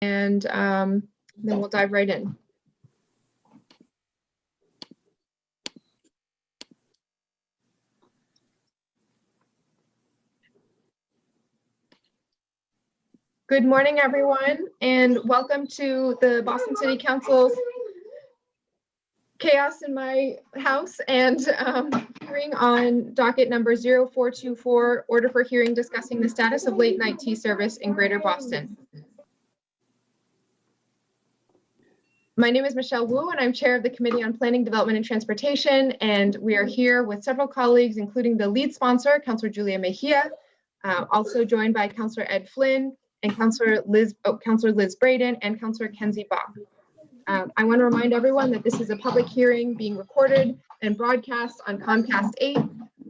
and then we'll dive right in. Good morning, everyone, and welcome to the Boston City Council's Chaos in My House and hearing on docket number 0424, order for hearing discussing the status of late night tea service in Greater Boston. My name is Michelle Wu, and I'm chair of the Committee on Planning, Development, and Transportation, and we are here with several colleagues, including the lead sponsor, Councilor Julia Mejia, also joined by Councilor Ed Flynn, and Councilor Liz Braden, and Councilor Kenzie Bach. I want to remind everyone that this is a public hearing being recorded and broadcast on Comcast 8,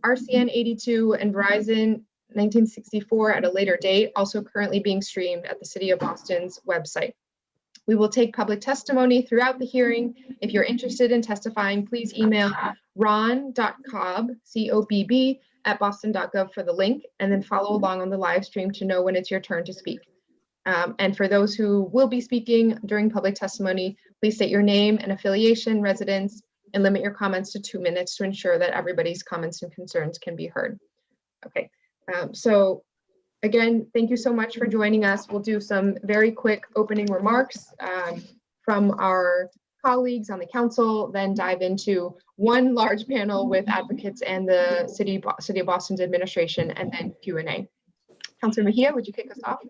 RCN 82, and Verizon 1964 at a later date, also currently being streamed at the City of Boston's website. We will take public testimony throughout the hearing. If you're interested in testifying, please email ron.cobb, C-O-B-B, at boston.gov for the link, and then follow along on the live stream to know when it's your turn to speak. And for those who will be speaking during public testimony, please state your name and affiliation, residence, and limit your comments to 2 minutes to ensure that everybody's comments and concerns can be heard. Okay, so again, thank you so much for joining us. We'll do some very quick opening remarks from our colleagues on the council, then dive into one large panel with advocates and the City of Boston's administration, and then Q&A. Councilor Mejia, would you kick us off?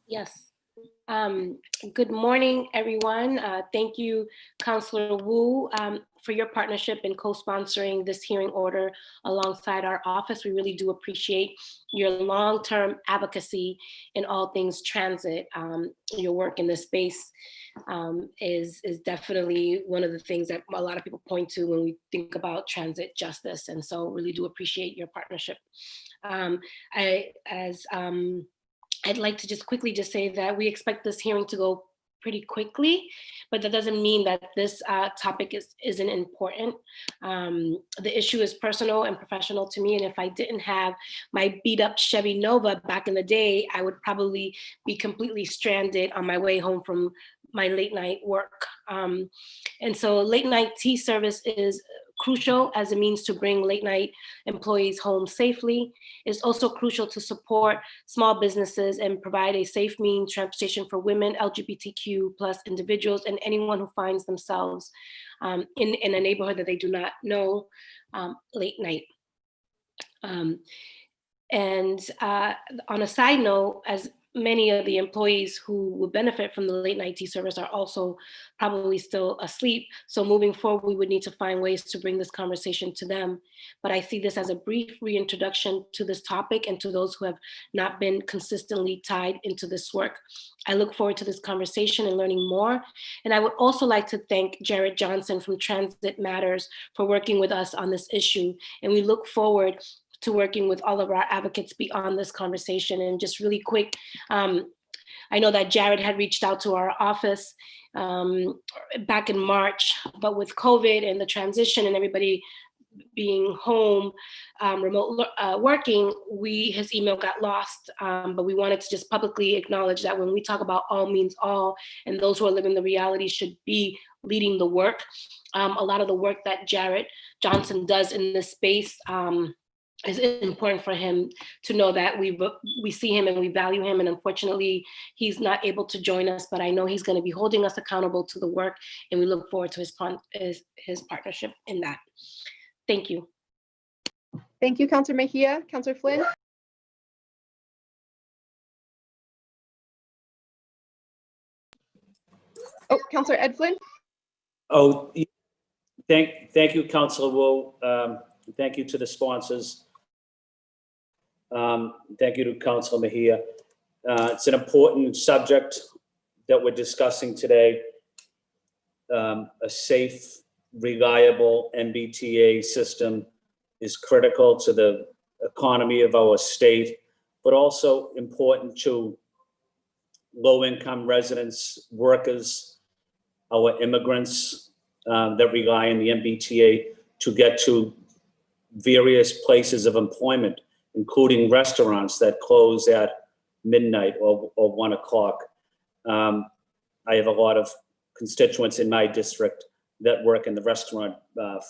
Yes. Good morning, everyone. Thank you, Councilor Wu, for your partnership in co-sponsoring this hearing order alongside our office. We really do appreciate your long-term advocacy in all things transit. Your work in this space is definitely one of the things that a lot of people point to when we think about transit justice. And so really do appreciate your partnership. I'd like to just quickly say that we expect this hearing to go pretty quickly, but that doesn't mean that this topic isn't important. The issue is personal and professional to me, and if I didn't have my beat up Chevy Nova back in the day, I would probably be completely stranded on my way home from my late night work. And so late night tea service is crucial as a means to bring late night employees home safely. It's also crucial to support small businesses and provide a safe means transportation for women, LGBTQ plus individuals, and anyone who finds themselves in a neighborhood that they do not know late night. On a side note, as many of the employees who would benefit from the late night tea service are also probably still asleep. So moving forward, we would need to find ways to bring this conversation to them. But I see this as a brief reintroduction to this topic and to those who have not been consistently tied into this work. I look forward to this conversation and learning more. And I would also like to thank Jared Johnson from Transit Matters for working with us on this issue. And we look forward to working with all of our advocates beyond this conversation. And just really quick, I know that Jared had reached out to our office back in March, but with COVID and the transition and everybody being home, remote working, his email got lost, but we wanted to just publicly acknowledge that when we talk about all means all, and those who are living the reality should be leading the work. A lot of the work that Jared Johnson does in this space is important for him to know that we see him and we value him. And unfortunately, he's not able to join us, but I know he's going to be holding us accountable to the work, and we look forward to his partnership in that. Thank you. Thank you, Councilor Mejia. Councilor Flynn? Oh, Councilor Ed Flynn? Oh, thank you, Councilor Wu. Thank you to the sponsors. Thank you to Councilor Mejia. It's an important subject that we're discussing today. A safe, reliable MBTA system is critical to the economy of our state, but also important to low-income residents, workers, our immigrants that rely on the MBTA to get to various places of employment, including restaurants that close at midnight or 1 o'clock. I have a lot of constituents in my district that work in the restaurant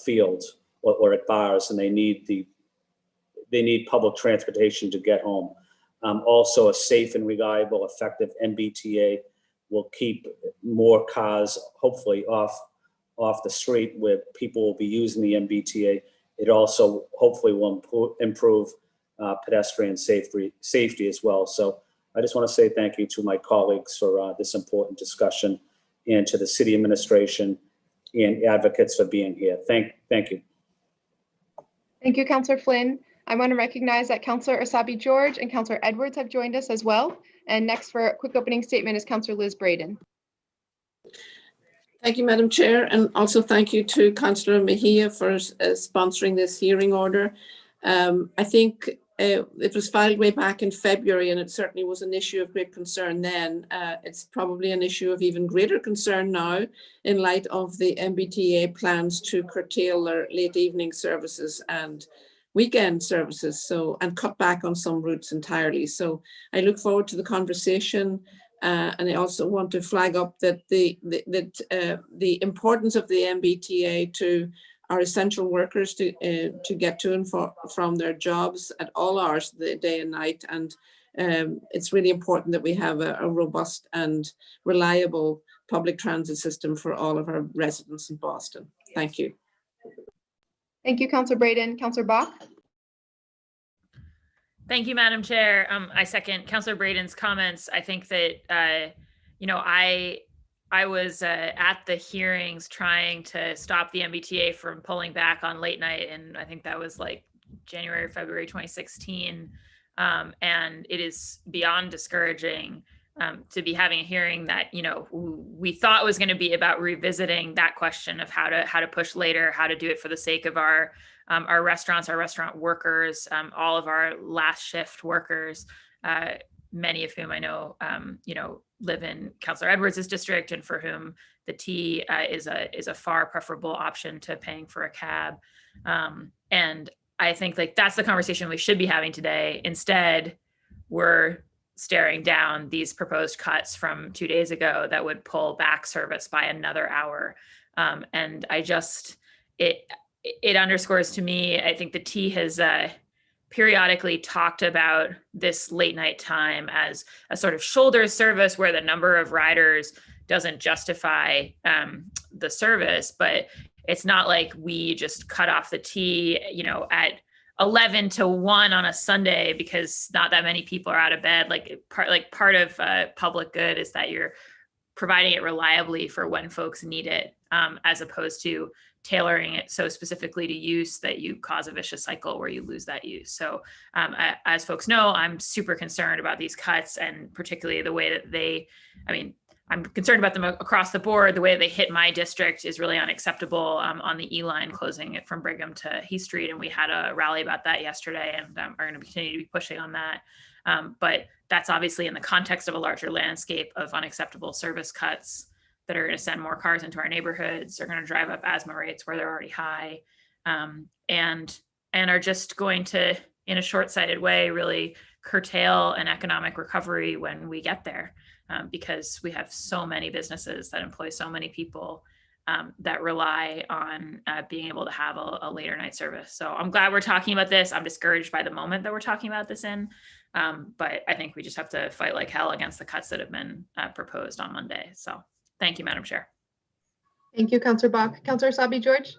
field or at bars, and they need public transportation to get home. Also, a safe and reliable, effective MBTA will keep more cars, hopefully, off the street where people will be using the MBTA. It also hopefully will improve pedestrian safety as well. So I just want to say thank you to my colleagues for this important discussion, and to the city administration and advocates for being here. Thank you. Thank you, Councillor Flynn. I want to recognize that Councillor Asabi George and Councillor Edwards have joined us as well. And next for a quick opening statement is Councillor Liz Braden. Thank you, Madam Chair, and also thank you to Councillor Mejia for sponsoring this hearing order. I think it was filed way back in February, and it certainly was an issue of great concern then. It's probably an issue of even greater concern now in light of the MBTA plans to curtail their late evening services and weekend services, and cut back on some routes entirely. So I look forward to the conversation. And I also want to flag up that the importance of the MBTA to our essential workers to get to and from their jobs at all hours of the day and night. And it's really important that we have a robust and reliable public transit system for all of our residents in Boston. Thank you. Thank you, Councillor Braden. Councillor Bach. Thank you, Madam Chair. I second Councillor Braden's comments. I think that, you know, I was at the hearings trying to stop the MBTA from pulling back on late night, and I think that was like January or February 2016. And it is beyond discouraging to be having a hearing that, you know, we thought was going to be about revisiting that question of how to push later, how to do it for the sake of our restaurants, our restaurant workers, all of our last shift workers, many of whom I know, you know, live in Councillor Edwards' district, and for whom the T is a far preferable option to paying for a cab. And I think like that's the conversation we should be having today. Instead, we're staring down these proposed cuts from 2 days ago that would pull back service by another hour. And I just, it underscores to me, I think the T has periodically talked about this late night time as a sort of shoulder service where the number of riders doesn't justify the service, but it's not like we just cut off the T, you know, at 11 to 1 on a Sunday because not that many people are out of bed. Part of public good is that you're providing it reliably for when folks need it, as opposed to tailoring it so specifically to use that you cause a vicious cycle where you lose that use. So as folks know, I'm super concerned about these cuts, and particularly the way that I'm concerned about them across the board. The way they hit my district is really unacceptable on the E-line, closing it from Brigham to Heath Street. And we had a rally about that yesterday, and are going to continue to be pushing on that. But that's obviously in the context of a larger landscape of unacceptable service cuts that are going to send more cars into our neighborhoods, are going to drive up asthma rates where they're already high, and are just going to, in a short-sighted way, really curtail an economic recovery when we get there. Because we have so many businesses that employ so many people that rely on being able to have a later night service. So I'm glad we're talking about this. I'm discouraged by the moment that we're talking about this in, but I think we just have to fight like hell against the cuts that have been proposed on Monday. So thank you, Madam Chair. Thank you, Councillor Bach. Councillor Asabi George.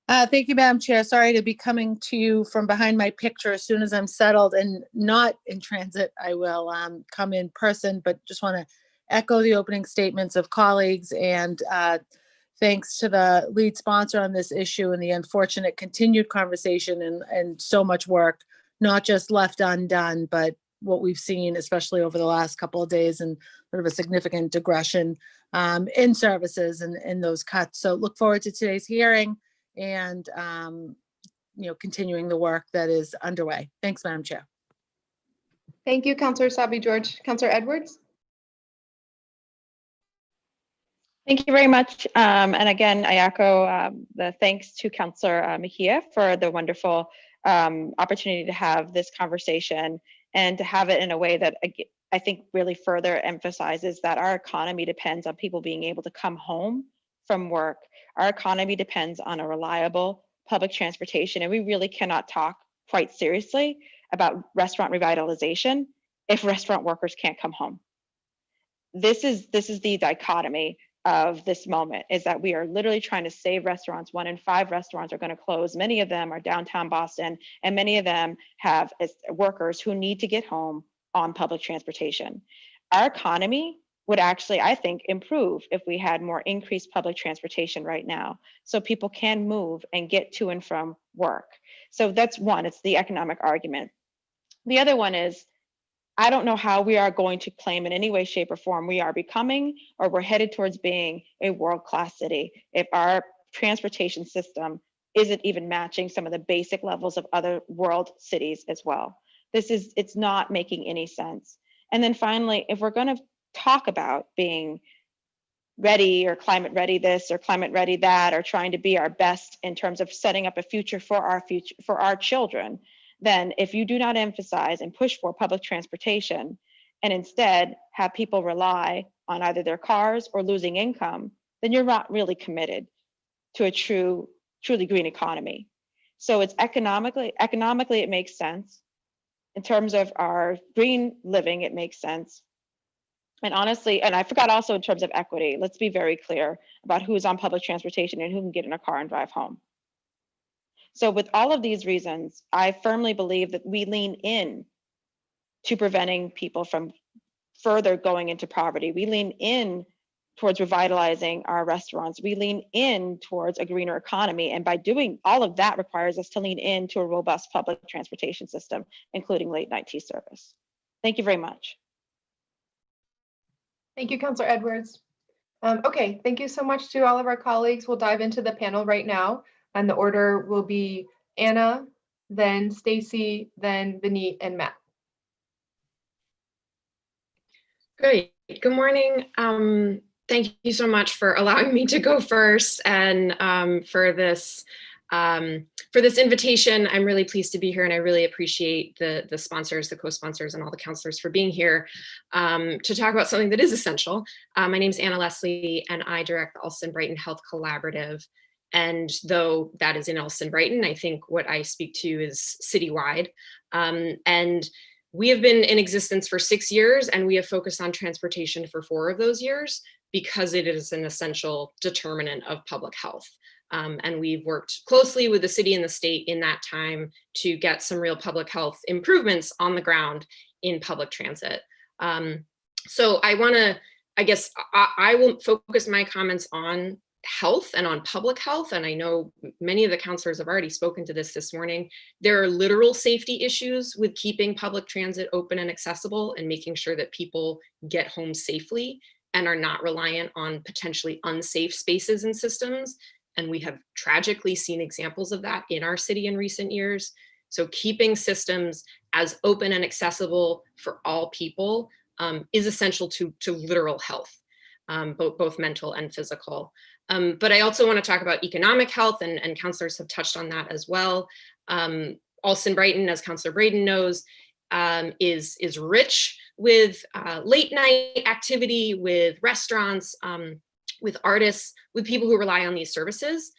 Thank you, Madam Chair. Sorry to be coming to you from behind my picture. As soon as I'm settled and not in transit, I will come in person, but just want to echo the opening statements of colleagues, and thanks to the lead sponsor on this issue and the unfortunate continued conversation and so much work, not just left undone, but what we've seen, especially over the last couple of days, and sort of a significant digression in services and those cuts. So look forward to today's hearing and continuing the work that is underway. Thanks, Madam Chair. Thank you, Councillor Asabi George. Councillor Edwards. Thank you very much. And again, I echo the thanks to Councillor Mejia for the wonderful opportunity to have this conversation, and to have it in a way that I think really further emphasizes that our economy depends on people being able to come home from work. Our economy depends on a reliable public transportation, and we really cannot talk quite seriously about restaurant revitalization if restaurant workers can't come home. This is the dichotomy of this moment, is that we are literally trying to save restaurants. 1 in 5 restaurants are going to close. Many of them are downtown Boston, and many of them have workers who need to get home on public transportation. Our economy would actually, I think, improve if we had more increased public transportation right now, so people can move and get to and from work. So that's one, it's the economic argument. The other one is, I don't know how we are going to claim in any way, shape, or form we are becoming, or we're headed towards being, a world-class city if our transportation system isn't even matching some of the basic levels of other world cities as well. It's not making any sense. And then finally, if we're going to talk about being ready, or climate ready this or climate ready that, or trying to be our best in terms of setting up a future for our children, then if you do not emphasize and push for public transportation, and instead have people rely on either their cars or losing income, then you're not really committed to a truly green economy. So it's economically it makes sense. In terms of our green living, it makes sense. And honestly, and I forgot also in terms of equity, let's be very clear about who's on public transportation and who can get in a car and drive home. So with all of these reasons, I firmly believe that we lean in to preventing people from further going into poverty. We lean in towards revitalizing our restaurants. We lean in towards a greener economy. And by doing all of that requires us to lean into a robust public transportation system, including late night tea service. Thank you very much. Thank you, Councilor Edwards. Okay, thank you so much to all of our colleagues. We'll dive into the panel right now. And the order will be Anna, then Stacy, then Vineet, and Matt. Great. Good morning. Thank you so much for allowing me to go first, and for this invitation. I'm really pleased to be here, and I really appreciate the sponsors, the co-sponsors, and all the counselors for being here to talk about something that is essential. My name is Anna Leslie, and I direct the Allston Brighton Health Collaborative. And though that is in Allston Brighton, I think what I speak to is citywide. And we have been in existence for 6 years, and we have focused on transportation for 4 of those years because it is an essential determinant of public health. And we've worked closely with the city and the state in that time to get some real public health improvements on the ground in public transit. So I will focus my comments on health and on public health. And I know many of the counselors have already spoken to this morning. There are literal safety issues with keeping public transit open and accessible and making sure that people get home safely and are not reliant on potentially unsafe spaces and systems. And we have tragically seen examples of that in our city in recent years. So keeping systems as open and accessible for all people is essential to literal health, both mental and physical. But I also want to talk about economic health, and counselors have touched on that as well. Allston Brighton, as Councilor Braden knows, is rich with late night activity, with restaurants, with artists, with people who rely on these services.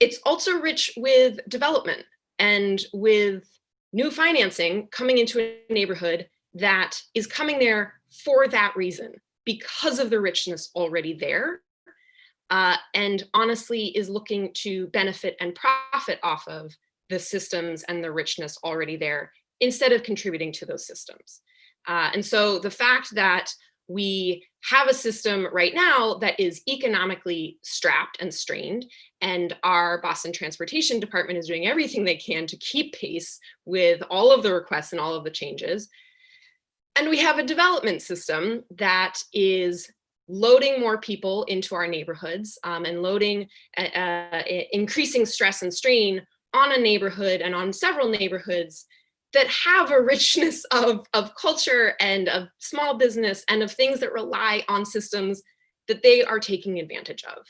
It's also rich with development and with new financing coming into a neighborhood that is coming there for that reason, because of the richness already there. And honestly is looking to benefit and profit off of the systems and the richness already there, instead of contributing to those systems. And so the fact that we have a system right now that is economically strapped and strained, and our Boston Transportation Department is doing everything they can to keep pace with all of the requests and all of the changes. And we have a development system that is loading more people into our neighborhoods and loading, increasing stress and strain on a neighborhood and on several neighborhoods that have a richness of culture and of small business and of things that rely on systems that they are taking advantage of.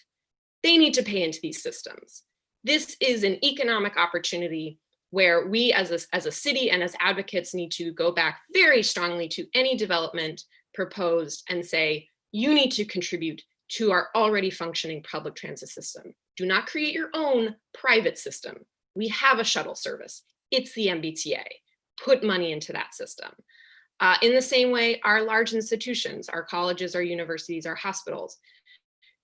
They need to pay into these systems. This is an economic opportunity where we as a city and as advocates need to go back very strongly to any development proposed and say, you need to contribute to our already functioning public transit system. Do not create your own private system. We have a shuttle service. It's the MBTA. Put money into that system. In the same way, our large institutions, our colleges, our universities, our hospitals,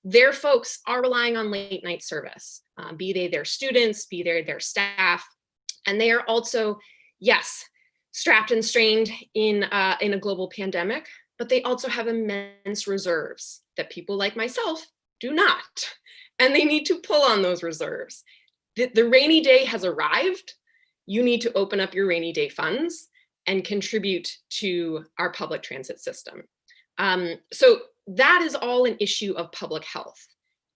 their folks are relying on late night service, be they their students, be they their staff. And they are also, yes, strapped and strained in a global pandemic, but they also have immense reserves that people like myself do not. And they need to pull on those reserves. The rainy day has arrived. You need to open up your rainy day funds and contribute to our public transit system. So that is all an issue of public health.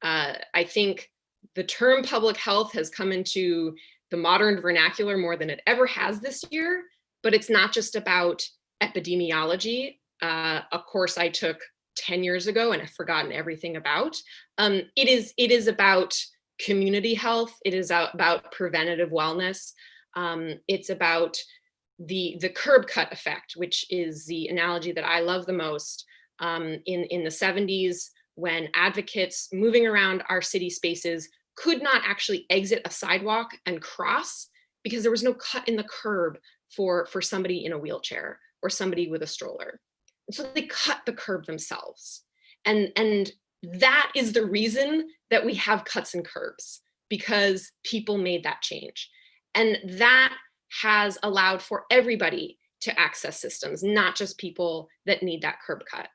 I think the term public health has come into the modern vernacular more than it ever has this year, but it's not just about epidemiology, a course I took 10 years ago and I've forgotten everything about. It is about community health. It is about preventative wellness. It's about the curb cut effect, which is the analogy that I love the most. In the 70s, when advocates moving around our city spaces could not actually exit a sidewalk and cross because there was no cut in the curb for somebody in a wheelchair or somebody with a stroller. And so they cut the curb themselves. And that is the reason that we have cuts and curbs, because people made that change. And that has allowed for everybody to access systems, not just people that need that curb cut.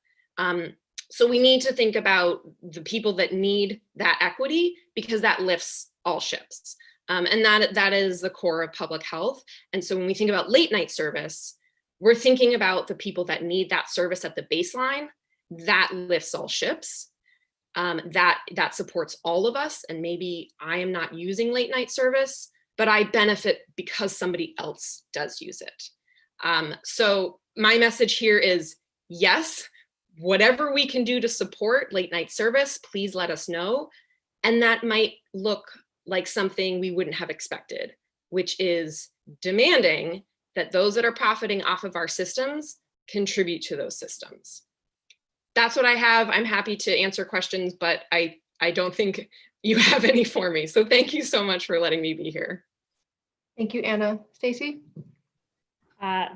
So we need to think about the people that need that equity, because that lifts all ships. And that is the core of public health. And so when we think about late night service, we're thinking about the people that need that service at the baseline. That lifts all ships. That supports all of us. And maybe I am not using late night service, but I benefit because somebody else does use it. So my message here is, yes, whatever we can do to support late night service, please let us know. And that might look like something we wouldn't have expected, which is demanding that those that are profiting off of our systems contribute to those systems. That's what I have. I'm happy to answer questions, but I don't think you have any for me. So thank you so much for letting me be here. Thank you, Anna. Stacy?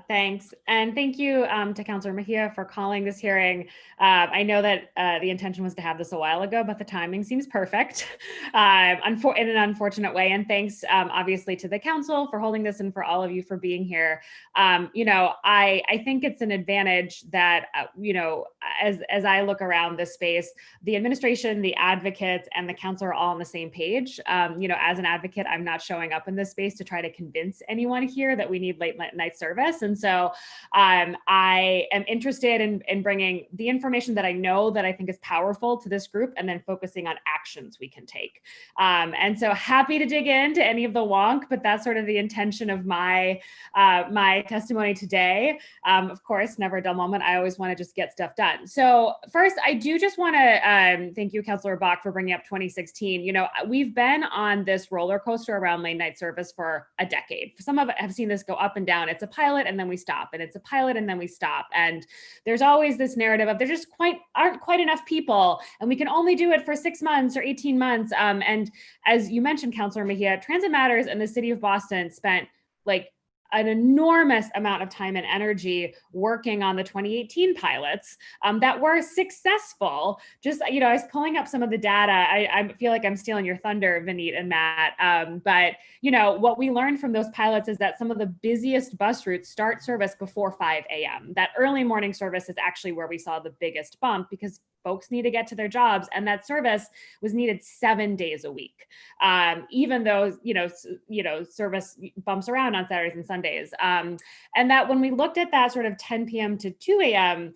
Thanks. And thank you to Councilor Mejia for calling this hearing. I know that the intention was to have this a while ago, but the timing seems perfect in an unfortunate way. And thanks, obviously, to the council for holding this and for all of you for being here. I think it's an advantage that, as I look around this space, the administration, the advocates, and the council are all on the same page. As an advocate, I'm not showing up in this space to try to convince anyone here that we need late night service. And so I am interested in bringing the information that I know that I think is powerful to this group, and then focusing on actions we can take. And so happy to dig into any of the wonk, but that's sort of the intention of my testimony today. Of course, never a dull moment. I always want to just get stuff done. So first, I do just want to thank you, Councilor Bach, for bringing up 2016. We've been on this roller coaster around late night service for a decade. Some of us have seen this go up and down. It's a pilot and then we stop, and it's a pilot and then we stop. And there's always this narrative of there just aren't quite enough people, and we can only do it for 6 months or 18 months. And as you mentioned, Councilor Mejia, Transit Matters and the city of Boston spent an enormous amount of time and energy working on the 2018 pilots that were successful. Just, I was pulling up some of the data. I feel like I'm stealing your thunder, Vineet and Matt. But, what we learned from those pilots is that some of the busiest bus routes start service before 5 a.m. That early morning service is actually where we saw the biggest bump, because folks need to get to their jobs, and that service was needed 7 days a week. Even though, service bumps around on Saturdays and Sundays. And that when we looked at that sort of 10 p.m. to 2 a.m.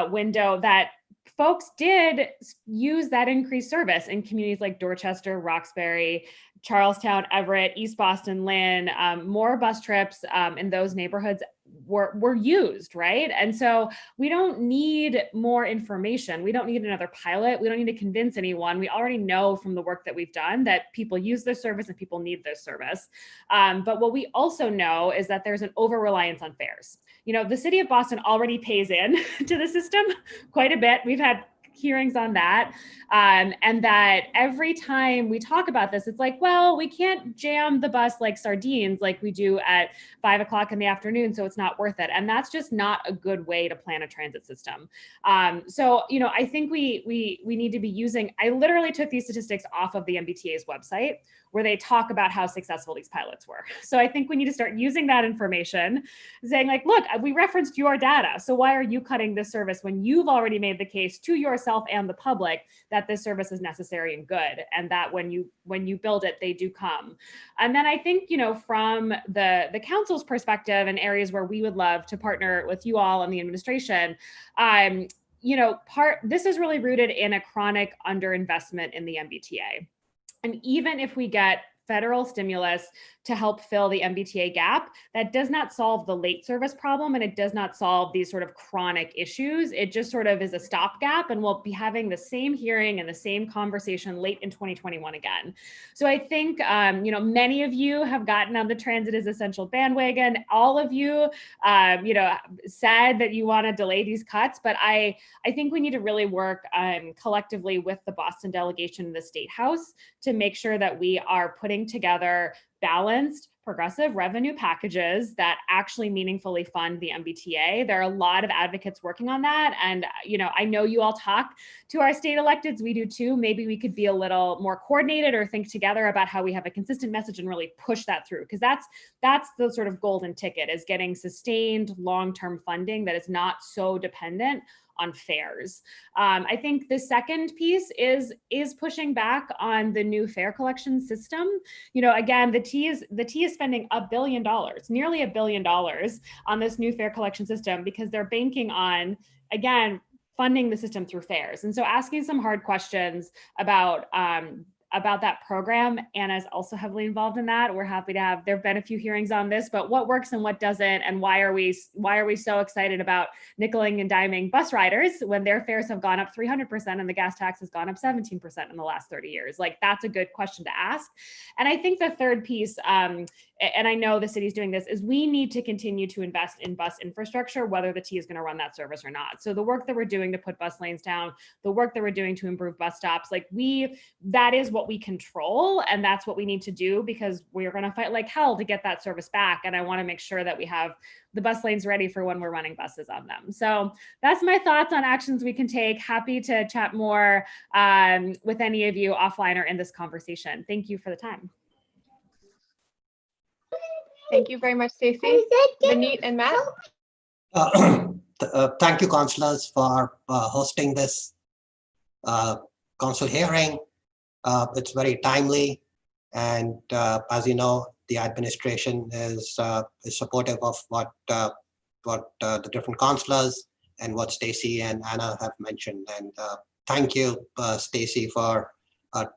Window, that folks did use that increased service in communities like Dorchester, Roxbury, Charlestown, Everett, East Boston, Lynn, more bus trips in those neighborhoods were used, right? And so we don't need more information. We don't need another pilot. We don't need to convince anyone. We already know from the work that we've done that people use this service and people need this service. But what we also know is that there's an over-reliance on fares. You know, the city of Boston already pays in to the system quite a bit. We've had hearings on that. And that every time we talk about this, it's like, well, we can't jam the bus like sardines like we do at 5 o'clock in the afternoon, so it's not worth it. And that's just not a good way to plan a transit system. So, you know, I think we need to be using, I literally took these statistics off of the MBTA's website where they talk about how successful these pilots were. So I think we need to start using that information, saying like, look, we referenced your data. So why are you cutting this service when you've already made the case to yourself and the public that this service is necessary and good, and that when you build it, they do come. And then I think, you know, from the council's perspective and areas where we would love to partner with you all and the administration, you know, this is really rooted in a chronic underinvestment in the MBTA. And even if we get federal stimulus to help fill the MBTA gap, that does not solve the late service problem, and it does not solve these sort of chronic issues. It just sort of is a stopgap, and we'll be having the same hearing and the same conversation late in 2021 again. So I think, you know, many of you have gotten on the transit is essential bandwagon. All of you, you know, said that you want to delay these cuts, but I think we need to really work collectively with the Boston delegation and the State House to make sure that we are putting together balanced progressive revenue packages that actually meaningfully fund the MBTA. There are a lot of advocates working on that. And, you know, I know you all talk to our state electeds, we do too. Maybe we could be a little more coordinated or think together about how we have a consistent message and really push that through. Because that's the sort of golden ticket, is getting sustained long-term funding that is not so dependent on fares. I think the second piece is pushing back on the new fare collection system. You know, again, the T is spending $1 billion, nearly $1 billion on this new fare collection system because they're banking on, again, funding the system through fares. And so asking some hard questions about that program. Anna's also heavily involved in that. We're happy to have, there've been a few hearings on this, but what works and what doesn't, and why are we so excited about nickeling and diming bus riders when their fares have gone up 300% and the gas tax has gone up 17% in the last 30 years? Like, that's a good question to ask. And I think the third piece, and I know the city's doing this, is we need to continue to invest in bus infrastructure, whether the T is going to run that service or not. So the work that we're doing to put bus lanes down, the work that we're doing to improve bus stops, like that is what we control, and that's what we need to do, because we're going to fight like hell to get that service back. And I want to make sure that we have the bus lanes ready for when we're running buses on them. So that's my thoughts on actions we can take. Happy to chat more with any of you offline or in this conversation. Thank you for the time. Thank you very much, Stacey. Vineet and Matt. Thank you, councillors, for hosting this council hearing. It's very timely, and as you know, the administration is supportive of what the different councillors and what Stacey and Anna have mentioned. And thank you, Stacey, for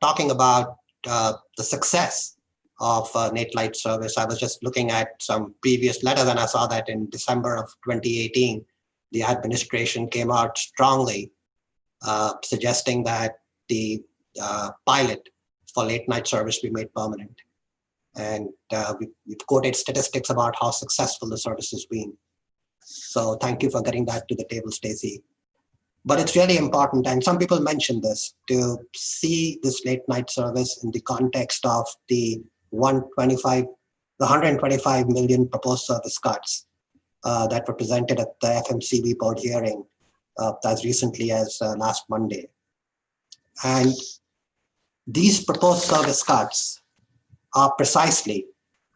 talking about the success of Late Night service. I was just looking at some previous letters, and I saw that in December of 2018, the administration came out strongly suggesting that the pilot for late night service be made permanent. And we've quoted statistics about how successful the service has been. So thank you for getting that to the table, Stacey. But it's really important, and some people mentioned this, to see this late night service in the context of the 125 million proposed service cuts that were presented at the FMCB board hearing as recently as last Monday. And these proposed service cuts are precisely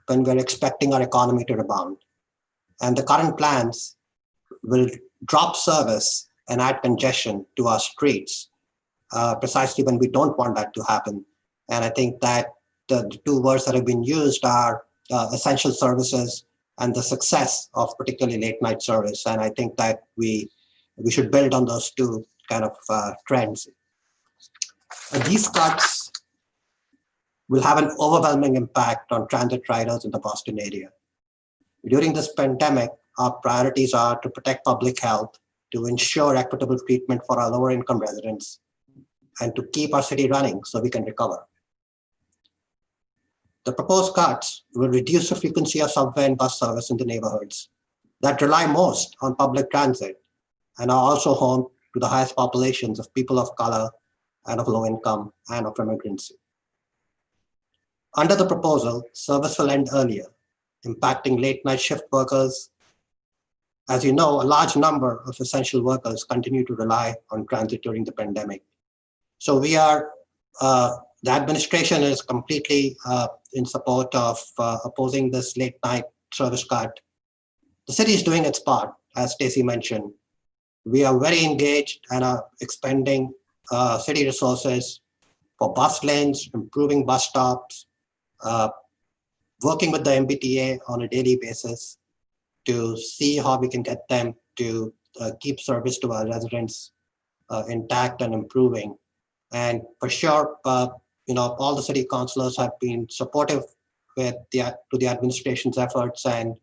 when we're expecting our economy to rebound. And the current plans will drop service and add congestion to our streets, precisely when we don't want that to happen. And I think that the two words that have been used are essential services and the success of particularly late night service. And I think that we should build on those two kind of trends. And these cuts will have an overwhelming impact on transit riders in the Boston area. During this pandemic, our priorities are to protect public health, to ensure equitable treatment for our lower income residents, and to keep our city running so we can recover. The proposed cuts will reduce the frequency of subway and bus service in the neighborhoods that rely most on public transit and are also home to the highest populations of people of color and of low income and of immigrants. Under the proposal, service will end earlier, impacting late night shift workers. As you know, a large number of essential workers continue to rely on transit during the pandemic. So the administration is completely in support of opposing this late night service cut. The city is doing its part, as Stacey mentioned. We are very engaged and are expending city resources for bus lanes, improving bus stops, working with the MBTA on a daily basis to see how we can get them to keep service to our residents intact and improving. And for sure, all the city councilors have been supportive to the administration's efforts, and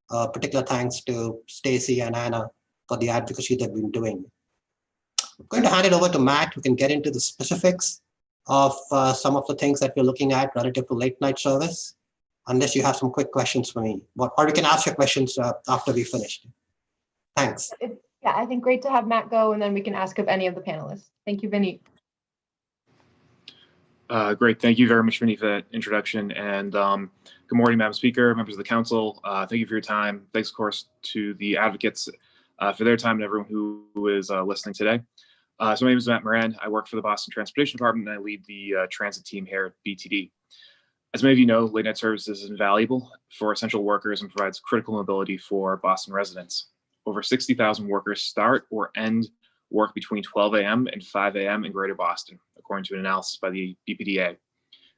particular thanks to Stacey and Anna for the advocacy they've been doing. I'm going to hand it over to Matt, who can get into the specifics of some of the things that we're looking at relative to late night service, unless you have some quick questions for me, or you can ask your questions after we finish. Thanks. Yeah, I think great to have Matt go, and then we can ask of any of the panelists. Thank you, Vinny. Great. Thank you very much, Vinny, for that introduction. And good morning, Madam Speaker, members of the council. Thank you for your time. Thanks, of course, to the advocates for their time and everyone who is listening today. So my name is Matt Moran. I work for the Boston Transportation Department, and I lead the transit team here at BTD. As many of you know, late night services is invaluable for essential workers and provides critical mobility for Boston residents. Over 60,000 workers start or end work between 12 a.m. and 5 a.m. in Greater Boston, according to an analysis by the BPDA.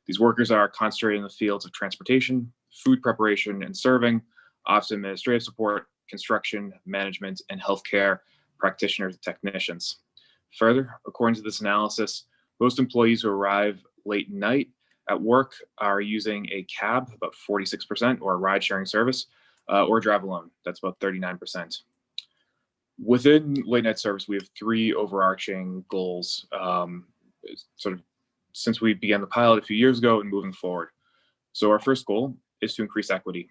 These workers are concentrated in the fields of transportation, food preparation and serving, office administrative support, construction, management, and healthcare practitioners and technicians. Further, according to this analysis, most employees who arrive late night at work are using a cab, about 46%, or a ride-sharing service, or drive alone, that's about 39%. Within late night service, we have three overarching goals, sort of since we began the pilot a few years ago and moving forward. So our first goal is to increase equity.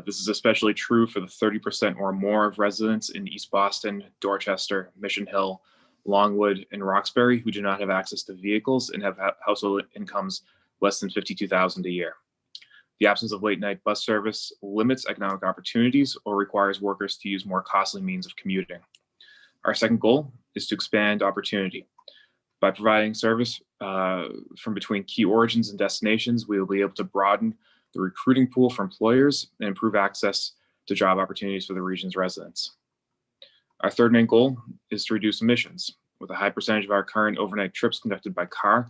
This is especially true for the 30% or more of residents in East Boston, Dorchester, Mission Hill, Longwood, and Roxbury who do not have access to vehicles and have household incomes less than $52,000 a year. The absence of late night bus service limits economic opportunities or requires workers to use more costly means of commuting. Our second goal is to expand opportunity. By providing service from between key origins and destinations, we will be able to broaden the recruiting pool for employers and improve access to job opportunities for the region's residents. Our third main goal is to reduce emissions. With a high percentage of our current overnight trips conducted by car,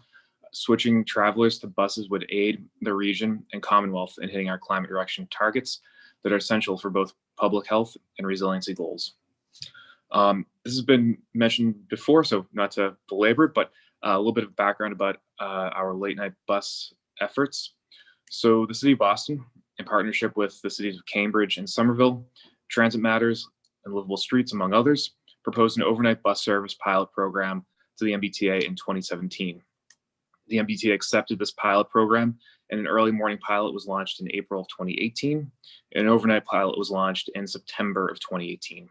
switching travelers to buses would aid the region and Commonwealth in hitting our climate reduction targets that are essential for both public health and resiliency goals. This has been mentioned before, so not to belabor it, but a little bit of background about our late night bus efforts. So the City of Boston, in partnership with the cities of Cambridge and Somerville, Transit Matters, and Livable Streets, among others, proposed an overnight bus service pilot program to the MBTA in 2017. The MBTA accepted this pilot program, and an early morning pilot was launched in April of 2018, and an overnight pilot was launched in September of 2018.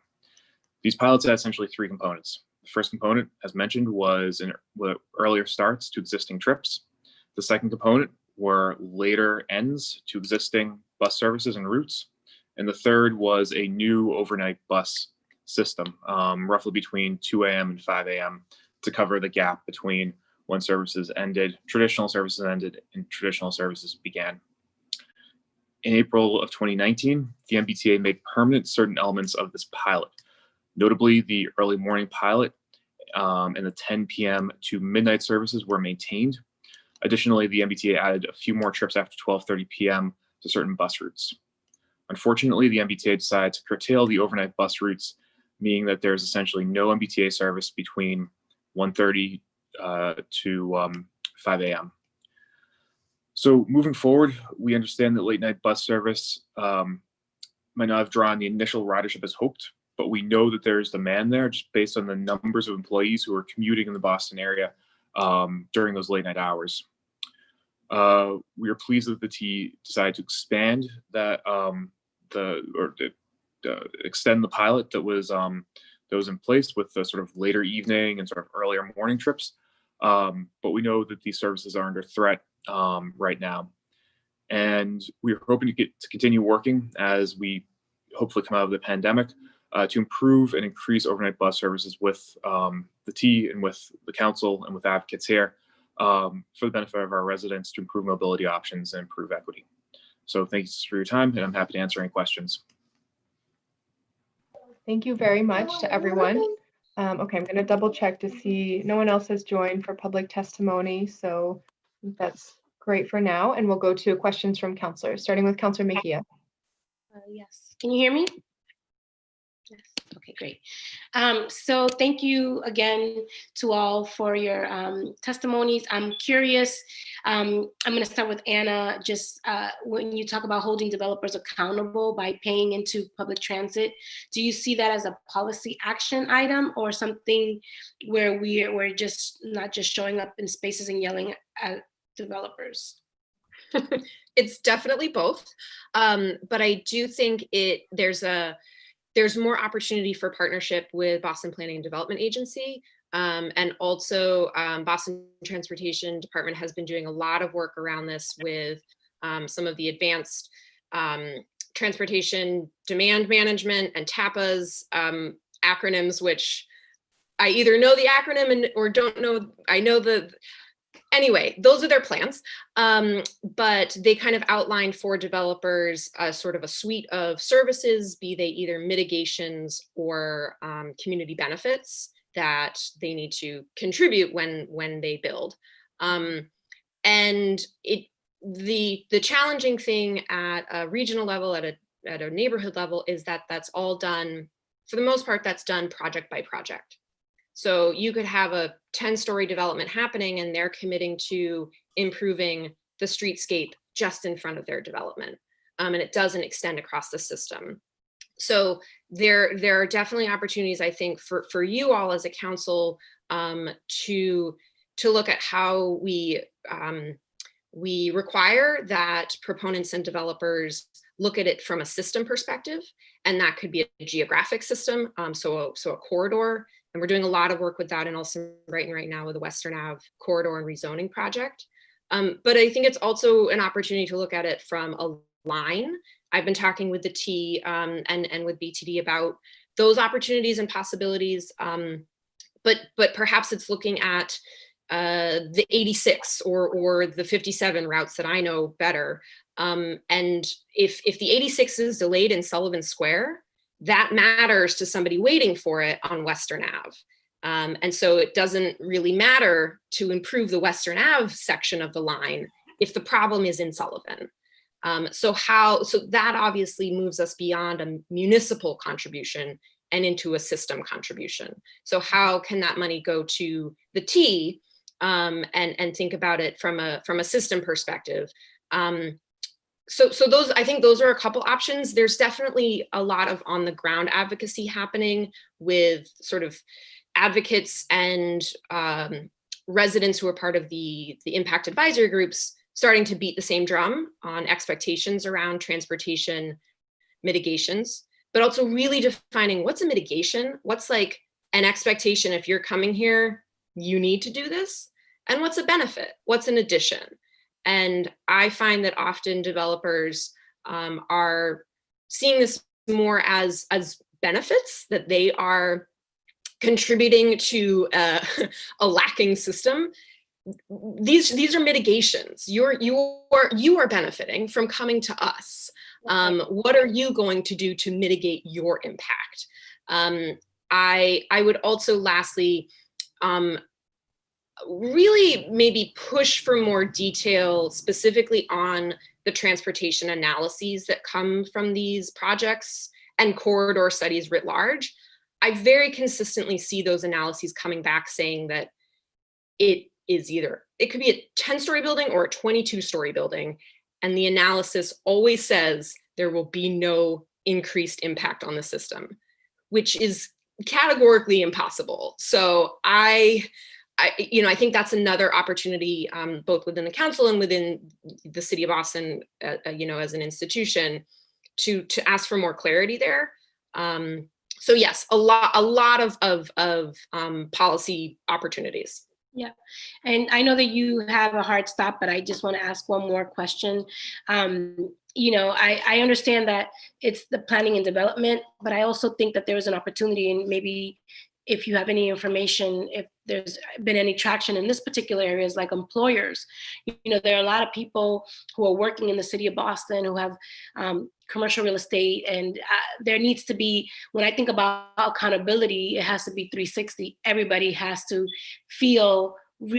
These pilots had essentially three components. The first component, as mentioned, was earlier starts to existing trips. The second component were later ends to existing bus services and routes. And the third was a new overnight bus system, roughly between 2 a.m. and 5 a.m. to cover the gap between when services ended, traditional services ended, and traditional services began. In April of 2019, the MBTA made permanent certain elements of this pilot, notably the early morning pilot and the 10 p.m. to midnight services were maintained. Additionally, the MBTA added a few more trips after 12:30 p.m. to certain bus routes. Unfortunately, the MBTA decided to curtail the overnight bus routes, meaning that there's essentially no MBTA service between 1:30 to 5 a.m. So moving forward, we understand that late night bus service might not have drawn the initial ridership as hoped, but we know that there's demand there just based on the numbers of employees who are commuting in the Boston area during those late night hours. We are pleased that the T decided to expand that extend the pilot that was in place with the sort of later evening and sort of earlier morning trips. But we know that these services are under threat right now. And we're hoping to continue working as we hopefully come out of the pandemic to improve and increase overnight bus services with the T and with the council and with advocates here for the benefit of our residents to improve mobility options and improve equity. So thanks for your time, and I'm happy to answer any questions. Thank you very much to everyone. Okay, I'm going to double check to see no one else has joined for public testimony. So I think that's great for now. And we'll go to questions from councilors, starting with Councilor Mejia. Yes. Can you hear me? Yes. Okay, great. So thank you again to all for your testimonies. I'm curious, I'm going to start with Anna, just when you talk about holding developers accountable by paying into public transit, do you see that as a policy action item or something where we're just not just showing up in spaces and yelling at developers? It's definitely both, but I do think there's more opportunity for partnership with Boston Planning and Development Agency. And also Boston Transportation Department has been doing a lot of work around this with some of the advanced transportation demand management and TAPA's acronyms, which I either know the acronym or don't know. I know anyway, those are their plans, but they kind of outlined for developers sort of a suite of services, be they either mitigations or community benefits that they need to contribute when they build. And the challenging thing at a regional level, at a neighborhood level, is that that's all done, for the most part, that's done project by project. So you could have a 10-story development happening and they're committing to improving the streetscape just in front of their development. And it doesn't extend across the system. So there are definitely opportunities, I think, for you all as a council to look at how we require that proponents and developers look at it from a system perspective. And that could be a geographic system, so a corridor. And we're doing a lot of work with that in Olson Brighton right now with the Western Ave corridor and rezoning project. But I think it's also an opportunity to look at it from a line. I've been talking with the T and with BTD about those opportunities and possibilities. But perhaps it's looking at the 86 or the 57 routes that I know better. And if the 86 is delayed in Sullivan Square, that matters to somebody waiting for it on Western Ave. And so it doesn't really matter to improve the Western Ave section of the line if the problem is in Sullivan. So that obviously moves us beyond a municipal contribution and into a system contribution. So how can that money go to the T and think about it from a system perspective? So those, I think those are a couple options. There's definitely a lot of on the ground advocacy happening with sort of advocates and residents who are part of the impact advisory groups starting to beat the same drum on expectations around transportation mitigations, but also really defining what's a mitigation, what's like an expectation if you're coming here, you need to do this, and what's a benefit, what's an addition. And I find that often developers are seeing this more as benefits, that they are contributing to a lacking system. These are mitigations. You are benefiting from coming to us. What are you going to do to mitigate your impact? I would also lastly really maybe push for more detail specifically on the transportation analyses that come from these projects and corridor studies writ large. I very consistently see those analyses coming back saying that it could be a 10-story building or a 22-story building. And the analysis always says there will be no increased impact on the system, which is categorically impossible. So I think that's another opportunity, both within the council and within the city of Boston, as an institution, to ask for more clarity there. So yes, a lot of policy opportunities. Yeah, and I know that you have a hard stop, but I just want to ask one more question. I understand that it's the planning and development, but I also think that there is an opportunity, and maybe if you have any information, if there's been any traction in this particular areas like employers. There are a lot of people who are working in the city of Boston who have commercial real estate, and there needs to be, when I think about accountability, it has to be 360. Everybody has to feel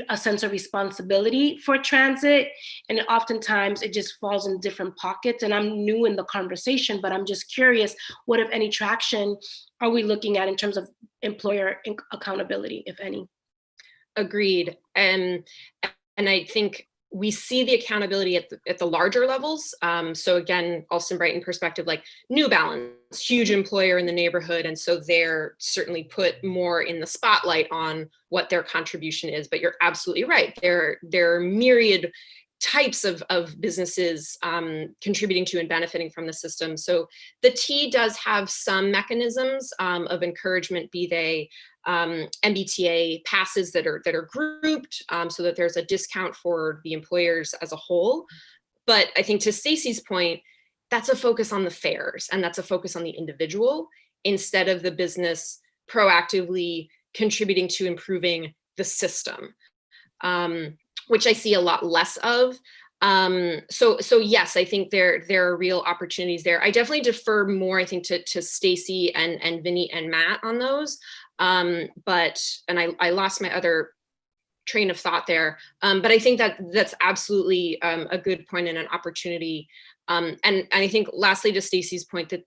a sense of responsibility for transit, and oftentimes it just falls in different pockets. And I'm new in the conversation, but I'm just curious, what, if any, traction are we looking at in terms of employer accountability, if any? Agreed. And I think we see the accountability at the larger levels. So again, Alston Brighton perspective, like New Balance, huge employer in the neighborhood. And so they're certainly put more in the spotlight on what their contribution is. But you're absolutely right. There are myriad types of businesses contributing to and benefiting from the system. So the T does have some mechanisms of encouragement, be they MBTA passes that are grouped so that there's a discount for the employers as a whole. But I think to Stacey's point, that's a focus on the fares, and that's a focus on the individual instead of the business proactively contributing to improving the system, which I see a lot less of. So yes, I think there are real opportunities there. I definitely defer more, I think, to Stacey and Vinny and Matt on those. But I lost my other train of thought there. But I think that's absolutely a good point and an opportunity. And I think lastly, to Stacey's point, that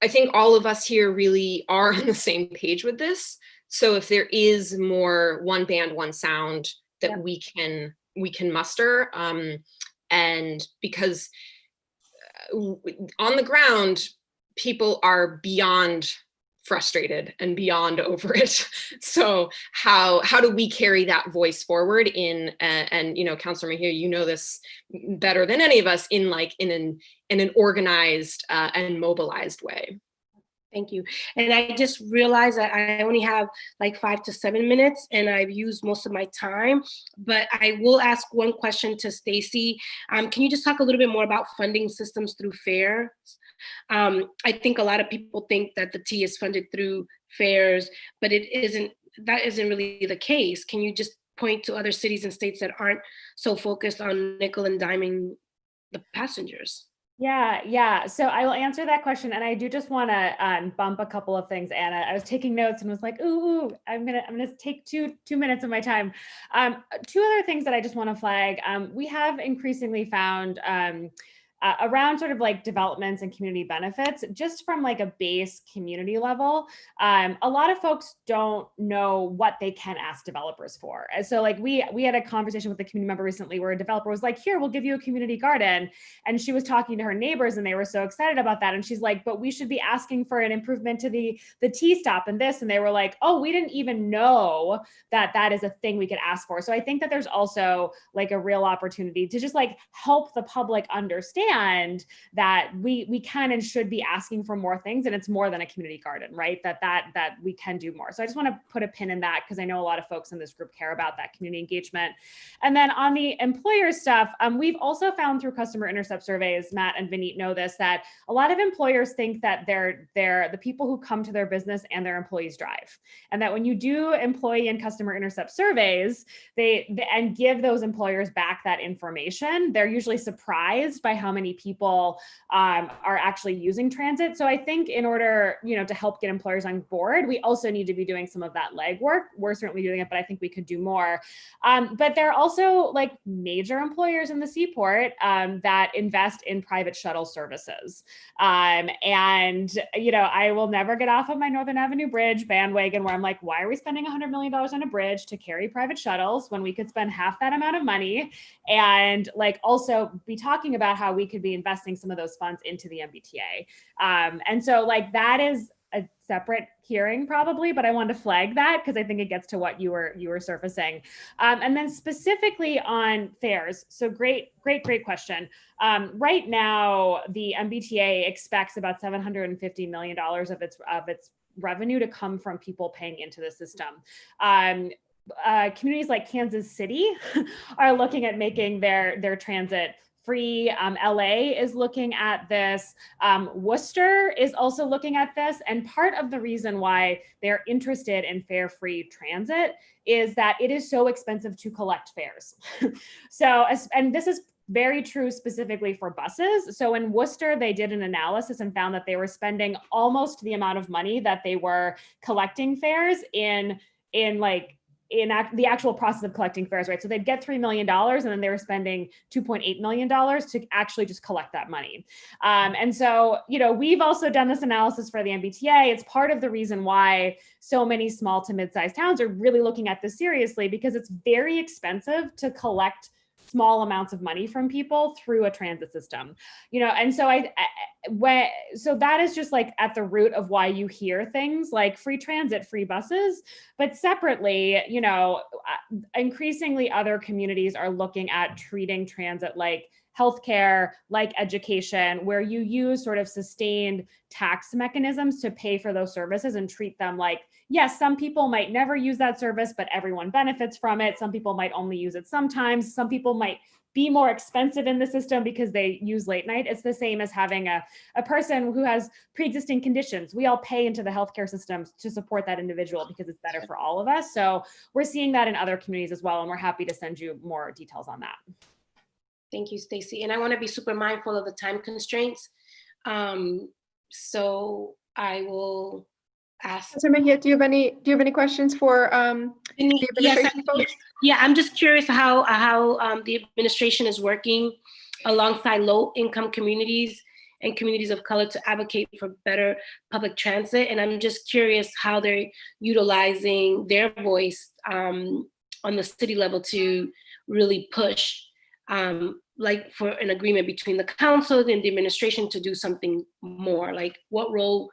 I think all of us here really are on the same page with this. So if there is more one band, one sound that we can muster, and because on the ground, people are beyond frustrated and beyond over it. So how do we carry that voice forward and Councilor Mejia, you know this better than any of us, in an organized and mobilized way. Thank you. And I just realized that I only have like 5 to 7 minutes and I've used most of my time, but I will ask one question to Stacey. Can you just talk a little bit more about funding systems through fares? I think a lot of people think that the T is funded through fares, but that isn't really the case. Can you just point to other cities and states that aren't so focused on nickel and diming the passengers? Yeah. So I will answer that question. And I do just want to bump a couple of things, Anna. I was taking notes and was like, ooh, I'm gonna take two minutes of my time. 2 other things that I just want to flag. We have increasingly found around sort of like developments and community benefits, just from like a base community level. A lot of folks don't know what they can ask developers for. And so like we had a conversation with a community member recently where a developer was like, here, we'll give you a community garden. And she was talking to her neighbors and they were so excited about that. And she's like, but we should be asking for an improvement to the T-stop and this. And they were like, oh, we didn't even know that is a thing we could ask for. So I think that there's also like a real opportunity to just like help the public understand that we can and should be asking for more things, and it's more than a community garden, right? That we can do more. So I just want to put a pin in that because I know a lot of folks in this group care about that community engagement. And then on the employer stuff, we've also found through customer intercept surveys, Matt and Vineet know this, that a lot of employers think that they're the people who come to their business and their employees drive, and that when you do employee and customer intercept surveys, and give those employers back that information, they're usually surprised by how many people are actually using transit. So I think in order, to help get employers on board, we also need to be doing some of that legwork. We're certainly doing it, but I think we could do more. But there are also like major employers in the Seaport that invest in private shuttle services. And, I will never get off of my Northern Avenue Bridge bandwagon where I'm like, why are we spending $100 million on a bridge to carry private shuttles when we could spend half that amount of money and like also be talking about how we could be investing some of those funds into the MBTA. And so like that is a separate hearing probably, but I wanted to flag that because I think it gets to what you were surfacing. And then specifically on fares. So great question. Right now, the MBTA expects about $750 million of its revenue to come from people paying into the system. Communities like Kansas City are looking at making their transit free. LA is looking at this. Worcester is also looking at this. And part of the reason why they're interested in fare-free transit is that it is so expensive to collect fares. And this is very true specifically for buses. So in Worcester, they did an analysis and found that they were spending almost the amount of money that they were collecting fares in the actual process of collecting fares, right? So they'd get $3 million and then they were spending $2.8 million to actually just collect that money. And so, we've also done this analysis for the MBTA. It's part of the reason why so many small to mid-sized towns are really looking at this seriously, because it's very expensive to collect small amounts of money from people through a transit system, and so so that is just like at the root of why you hear things like free transit, free buses, but separately, increasingly other communities are looking at treating transit like healthcare, like education, where you use sort of sustained tax mechanisms to pay for those services and treat them like, yes, some people might never use that service, but everyone benefits from it. Some people might only use it sometimes. Some people might be more expensive in the system because they use late night. It's the same as having a person who has pre-existing conditions. We all pay into the healthcare systems to support that individual because it's better for all of us. So we're seeing that in other communities as well, and we're happy to send you more details on that. Thank you, Stacy. And I want to be super mindful of the time constraints. So I will ask. Councilor Mejia, do you have any questions for the administration folks? Yeah, I'm just curious how the administration is working alongside low-income communities and communities of color to advocate for better public transit. And I'm just curious how they're utilizing their voice on the city level to really push like for an agreement between the council and the administration to do something more. Like, what role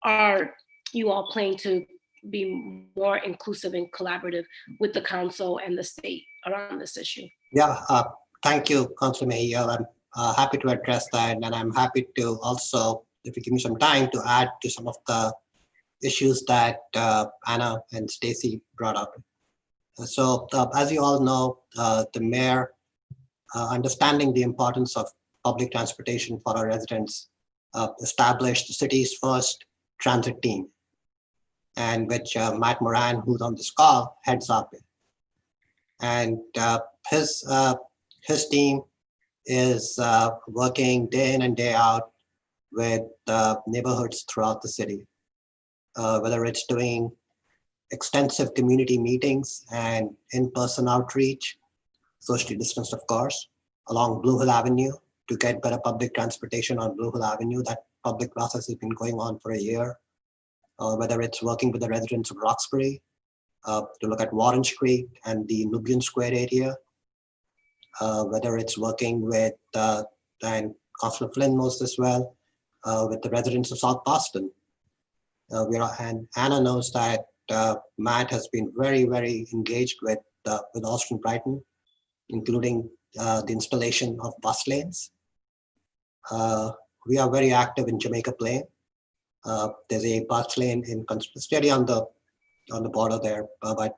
are you all playing to be more inclusive and collaborative with the council and the state around this issue? Yeah, thank you, Councilor Mejia. I'm happy to address that, and I'm happy to also, if you give me some time, to add to some of the issues that Anna and Stacy brought up. So as you all know, the mayor, understanding the importance of public transportation for our residents, established the city's first transit team, and which Matt Moran, who's on this call, heads up. And his team is working day in and day out with neighborhoods throughout the city, whether it's doing extensive community meetings and in-person outreach, socially distanced, of course, along Blue Hill Avenue to get better public transportation on Blue Hill Avenue. That public process has been going on for a year. Whether it's working with the residents of Roxbury to look at Warren Street and the Nubian Square area, whether it's working with, and Councilor Flynn knows this well, with the residents of South Boston. And Anna knows that Matt has been very, very engaged with Austin Brighton, including the installation of bus lanes. We are very active in Jamaica Plain. There's a bus lane in steady on the border there, but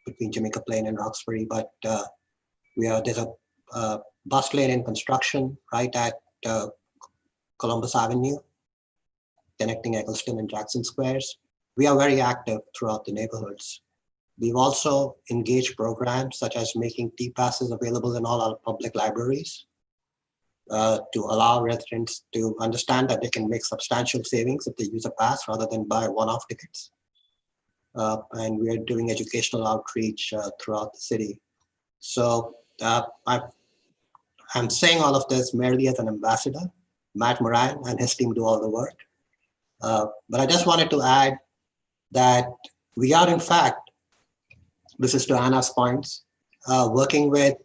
between Jamaica Plain and Roxbury. But there's a bus lane in construction right at Columbus Avenue, connecting Eggleston and Jackson Squares. We are very active throughout the neighborhoods. We've also engaged programs such as making T-passes available in all our public libraries to allow residents to understand that they can make substantial savings if they use a pass rather than buy one-off tickets. And we are doing educational outreach throughout the city. So I'm saying all of this merely as an ambassador. Matt Moran and his team do all the work. But I just wanted to add that we are, in fact, this is to Anna's points, working with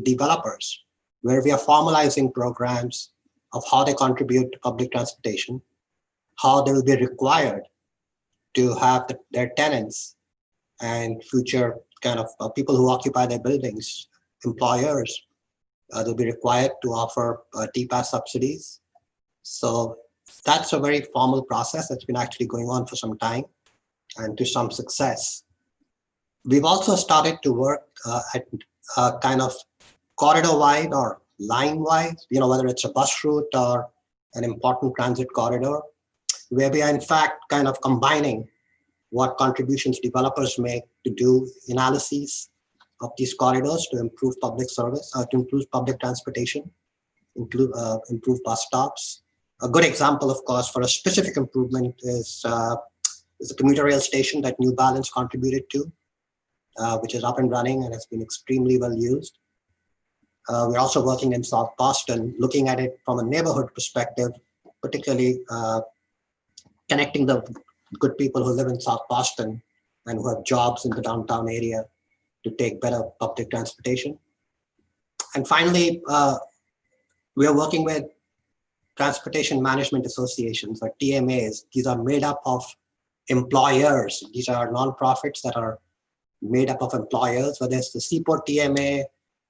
developers where we are formalizing programs of how they contribute to public transportation, how they will be required to have their tenants and future kind of people who occupy their buildings, employers, they'll be required to offer TPAS subsidies. So that's a very formal process that's been actually going on for some time and to some success. We've also started to work at kind of corridor-wide or line-wide, whether it's a bus route or an important transit corridor, where we are in fact kind of combining what contributions developers make to do analyses of these corridors to improve public service, to improve public transportation, improve bus stops. A good example, of course, for a specific improvement is a commuter rail station that New Balance contributed to, which is up and running and has been extremely well used. We're also working in South Boston, looking at it from a neighborhood perspective, particularly connecting the good people who live in South Boston and who have jobs in the downtown area to take better public transportation. And finally, we are working with transportation management associations, or TMAs. These are made up of employers. These are nonprofits that are made up of employers, whether it's the Seaport TMA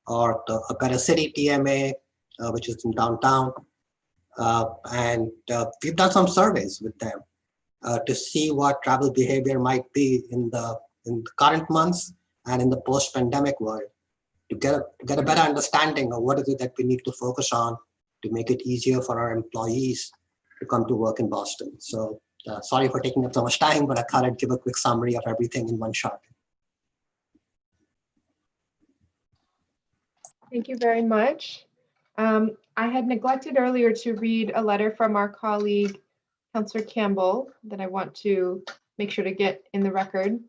or the Better City TMA, which is in downtown. And we've done some surveys with them to see what travel behavior might be in the current months and in the post-pandemic world, to get a better understanding of what is it that we need to focus on to make it easier for our employees to come to work in Boston. So sorry for taking up so much time, but I thought I'd give a quick summary of everything in one shot. Thank you very much. I had neglected earlier to read a letter from our colleague, Councillor Campbell, that I want to make sure to get in the record.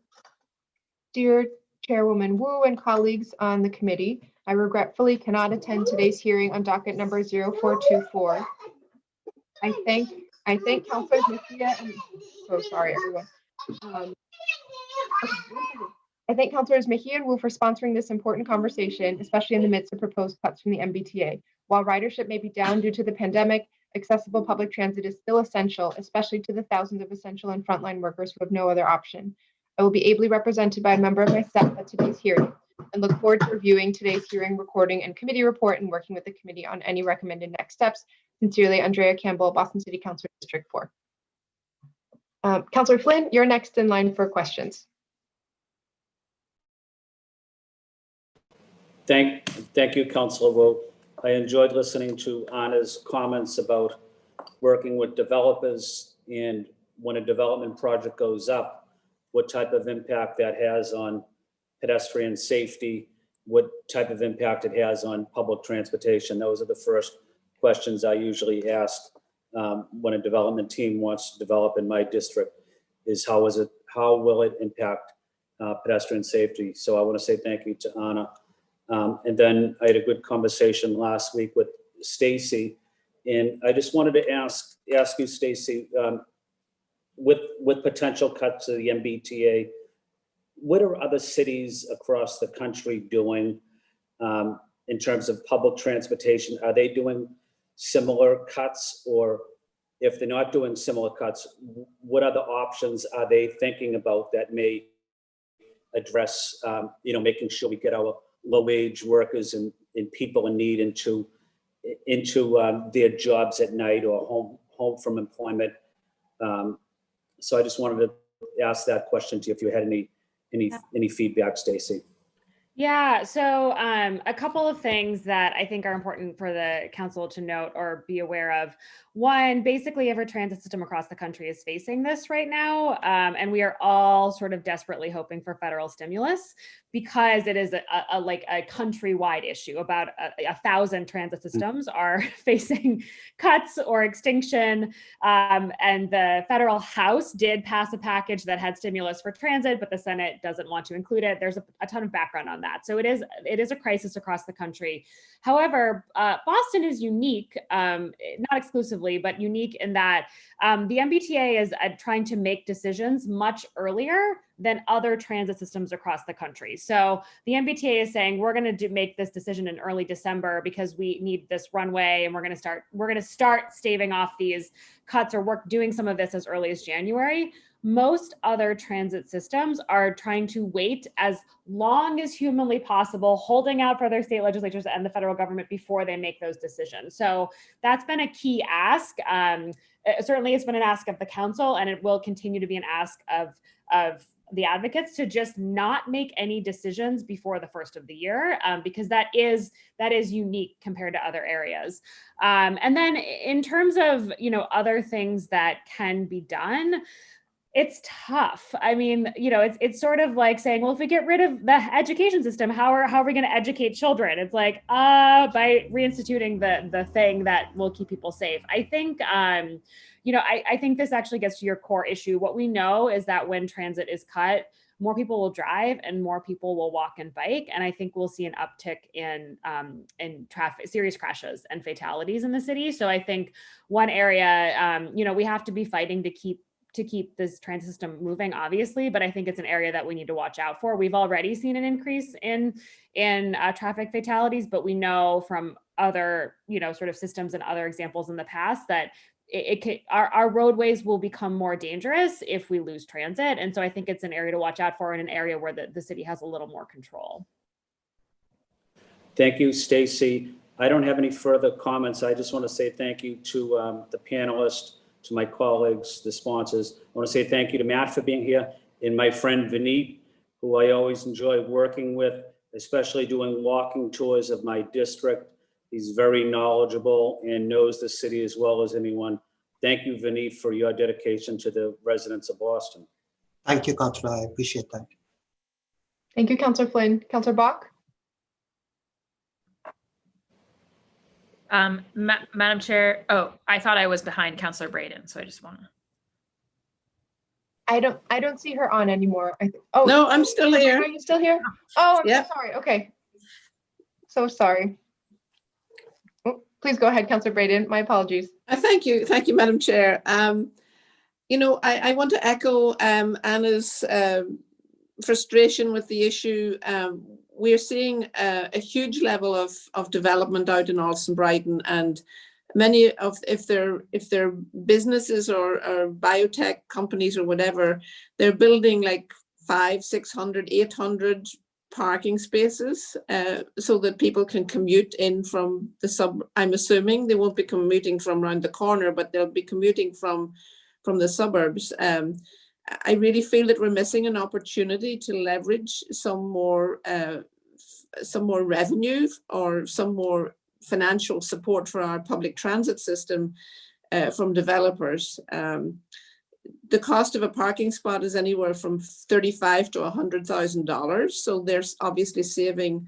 Dear Chairwoman Wu and colleagues on the committee, I regretfully cannot attend today's hearing on docket number 0424. I thank Councillors Mejia and sorry everyone. I thank Councillors Mejia and Wu for sponsoring this important conversation, especially in the midst of proposed cuts from the MBTA. While ridership may be down due to the pandemic, accessible public transit is still essential, especially to the thousands of essential and frontline workers who have no other option. I will be ably represented by a member of my staff at today's hearing and look forward to reviewing today's hearing recording and committee report and working with the committee on any recommended next steps. Sincerely, Andrea Campbell, Boston City Council, District 4. Councillor Flynn, you're next in line for questions. Thank you, Councillor Wu. I enjoyed listening to Anna's comments about working with developers and when a development project goes up, what type of impact that has on pedestrian safety, what type of impact it has on public transportation. Those are the first questions I usually ask when a development team wants to develop in my district, is how will it impact pedestrian safety? So I want to say thank you to Anna. And then I had a good conversation last week with Stacy, and I just wanted to ask you, Stacy, with potential cuts to the MBTA, what are other cities across the country doing in terms of public transportation? Are they doing similar cuts, or if they're not doing similar cuts, what other options are they thinking about that may address, making sure we get our low-wage workers and people in need into their jobs at night or home from employment. So I just wanted to ask that question to you if you had any feedback, Stacy. Yeah, so a couple of things that I think are important for the council to note or be aware of. One, basically every transit system across the country is facing this right now, and we are all sort of desperately hoping for federal stimulus because it is a countrywide issue. About 1,000 transit systems are facing cuts or extinction, and the federal House did pass a package that had stimulus for transit, but the Senate doesn't want to include it. There's a ton of background on that. So it is a crisis across the country. However, Boston is unique, not exclusively, but unique in that the MBTA is trying to make decisions much earlier than other transit systems across the country. So the MBTA is saying we're going to make this decision in early December because we need this runway, and we're going to start staving off these cuts or doing some of this as early as January. Most other transit systems are trying to wait as long as humanly possible, holding out for their state legislatures and the federal government before they make those decisions. So that's been a key ask. Certainly it's been an ask of the council, and it will continue to be an ask of the advocates to just not make any decisions before the first of the year, because that is unique compared to other areas. And then in terms of, other things that can be done, it's tough. I mean, it's sort of like saying, well, if we get rid of the education system, how are we going to educate children? It's like, by reinstituting the thing that will keep people safe. I think, I think this actually gets to your core issue. What we know is that when transit is cut, more people will drive and more people will walk and bike. And I think we'll see an uptick in traffic, serious crashes and fatalities in the city. So I think one area, we have to be fighting to keep this transit system moving, obviously, but I think it's an area that we need to watch out for. We've already seen an increase in traffic fatalities, but we know from other, sort of systems and other examples in the past that our roadways will become more dangerous if we lose transit. And so I think it's an area to watch out for, and an area where the city has a little more control. Thank you, Stacy. I don't have any further comments. I just want to say thank you to the panelists, to my colleagues, the sponsors. I want to say thank you to Matt for being here, and my friend Vineet, who I always enjoy working with, especially doing walking tours of my district. He's very knowledgeable and knows the city as well as anyone. Thank you, Vineet, for your dedication to the residents of Boston. Thank you, Councillor. I appreciate that. Thank you, Councillor Flynn. Councillor Bach? Madam Chair, I thought I was behind Councillor Braden, so I just want to. I don't see her on anymore. No, I'm still here. Are you still here? Oh, I'm Yep. so sorry. Okay. So sorry. Oh, please go ahead, Councillor Braden. My apologies. Thank you, Madam Chair. I want to echo Anna's frustration with the issue. We're seeing a huge level of development out in Alston Brighton, and many of, if they're businesses or biotech companies or whatever, they're building like 500, 600, 800 parking spaces so that people can commute in from the I'm assuming they won't be commuting from around the corner, but they'll be commuting from the suburbs. I really feel that we're missing an opportunity to leverage some more revenue or some more financial support for our public transit system from developers. The cost of a parking spot is anywhere from $35,000 to $100,000. So there's obviously saving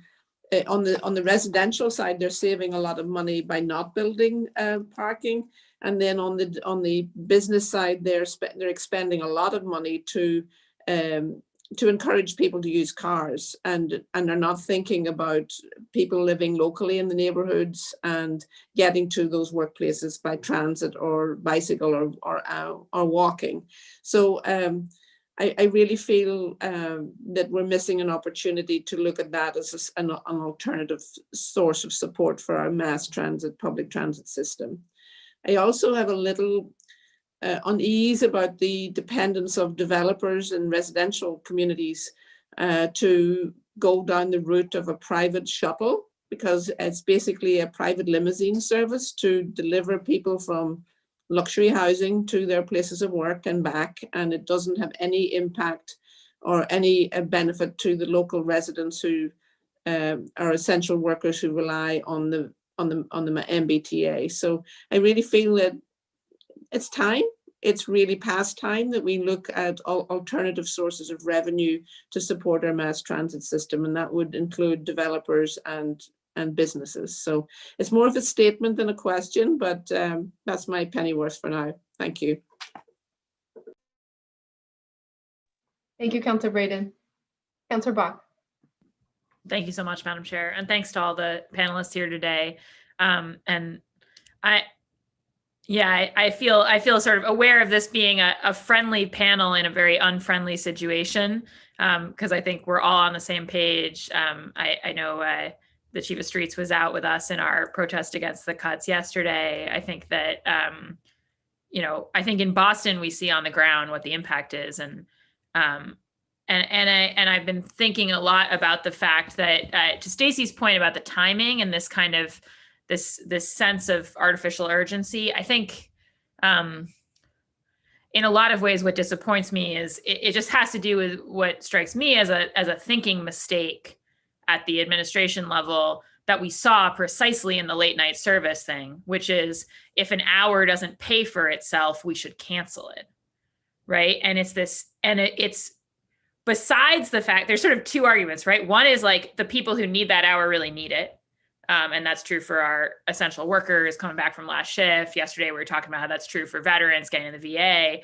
on the residential side. They're saving a lot of money by not building parking, and then on the business side, they're expending a lot of money to encourage people to use cars, and are not thinking about people living locally in the neighborhoods and getting to those workplaces by transit or bicycle or walking. So I really feel that we're missing an opportunity to look at that as an alternative source of support for our mass transit, public transit system. I also have a little unease about the dependence of developers in residential communities to go down the route of a private shuttle, because it's basically a private limousine service to deliver people from luxury housing to their places of work and back, and it doesn't have any impact or any benefit to the local residents who are essential workers who rely on the MBTA. So I really feel that it's really past time that we look at alternative sources of revenue to support our mass transit system, and that would include developers and businesses. So it's more of a statement than a question, but that's my penny worth for now. Thank you. Thank you, Councillor Braden. Councillor Bach? Thank you so much, Madam Chair, and thanks to all the panelists here today. And Yeah, I feel sort of aware of this being a friendly panel in a very unfriendly situation, because I think we're all on the same page. I know the Chief of Streets was out with us in our protest against the cuts yesterday. I think that I think in Boston we see on the ground what the impact is, and I've been thinking a lot about the fact that to Stacey's point about the timing and this kind of this sense of artificial urgency, I think in a lot of ways what disappoints me is it just has to do with what strikes me as a thinking mistake at the administration level that we saw precisely in the late night service thing, which is if an hour doesn't pay for itself, we should cancel it, right? And it's this, and it's besides the fact, there's sort of two arguments, right? One is like the people who need that hour really need it. And that's true for our essential workers coming back from last shift. Yesterday, we were talking about how that's true for veterans getting in the VA.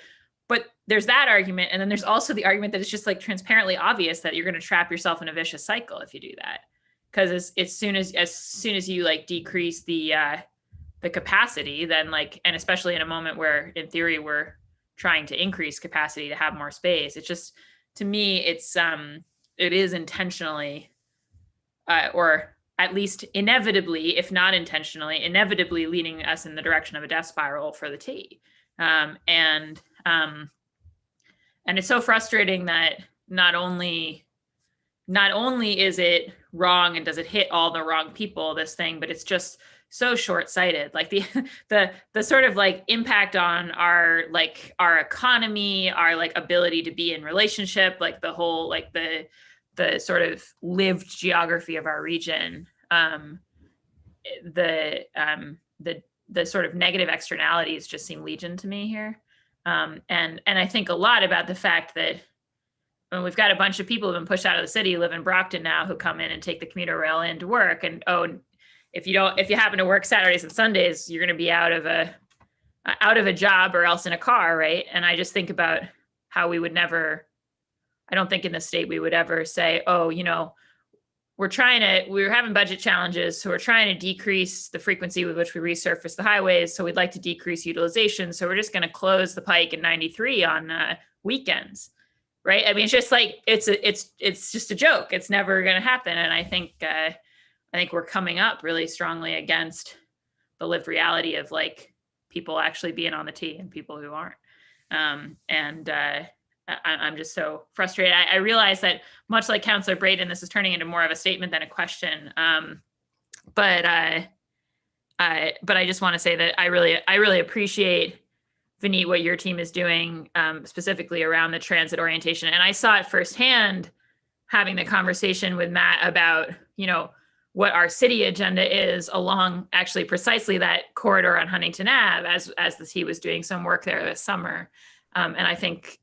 But there's that argument. And then there's also the argument that it's just like transparently obvious that you're going to trap yourself in a vicious cycle if you do that. Because as soon as you like decrease the capacity, then like, and especially in a moment where in theory we're trying to increase capacity to have more space, it's just, to me, it is intentionally or at least inevitably, if not intentionally, inevitably leading us in the direction of a death spiral for the T. And it's so frustrating that not only is it wrong and does it hit all the wrong people, this thing, but it's just so short-sighted. Like the sort of like impact on our economy, our like ability to be in relationship, like the whole like the sort of lived geography of our region, the sort of negative externalities just seem legion to me here. And I think a lot about the fact that when we've got a bunch of people who've been pushed out of the city, who live in Brockton now, who come in and take the commuter rail in to work. And if you happen to work Saturdays and Sundays, you're going to be out of a job or else in a car, right? And I just think about how we would never, I don't think in the state we would ever say, oh, we're having budget challenges, so we're trying to decrease the frequency with which we resurface the highways. So we'd like to decrease utilization. So we're just going to close the Pike and 93 on weekends, right? I mean, it's just like it's just a joke. It's never going to happen. And I think we're coming up really strongly against the lived reality of like people actually being on the T and people who aren't. I'm just so frustrated. I realize that much like Councillor Braden, this is turning into more of a statement than a question. But I just want to say that I really appreciate, Vineet, what your team is doing specifically around the transit orientation. And I saw it firsthand having the conversation with Matt about, what our city agenda is along actually precisely that corridor on Huntington Ave as the T was doing some work there this summer. And I think,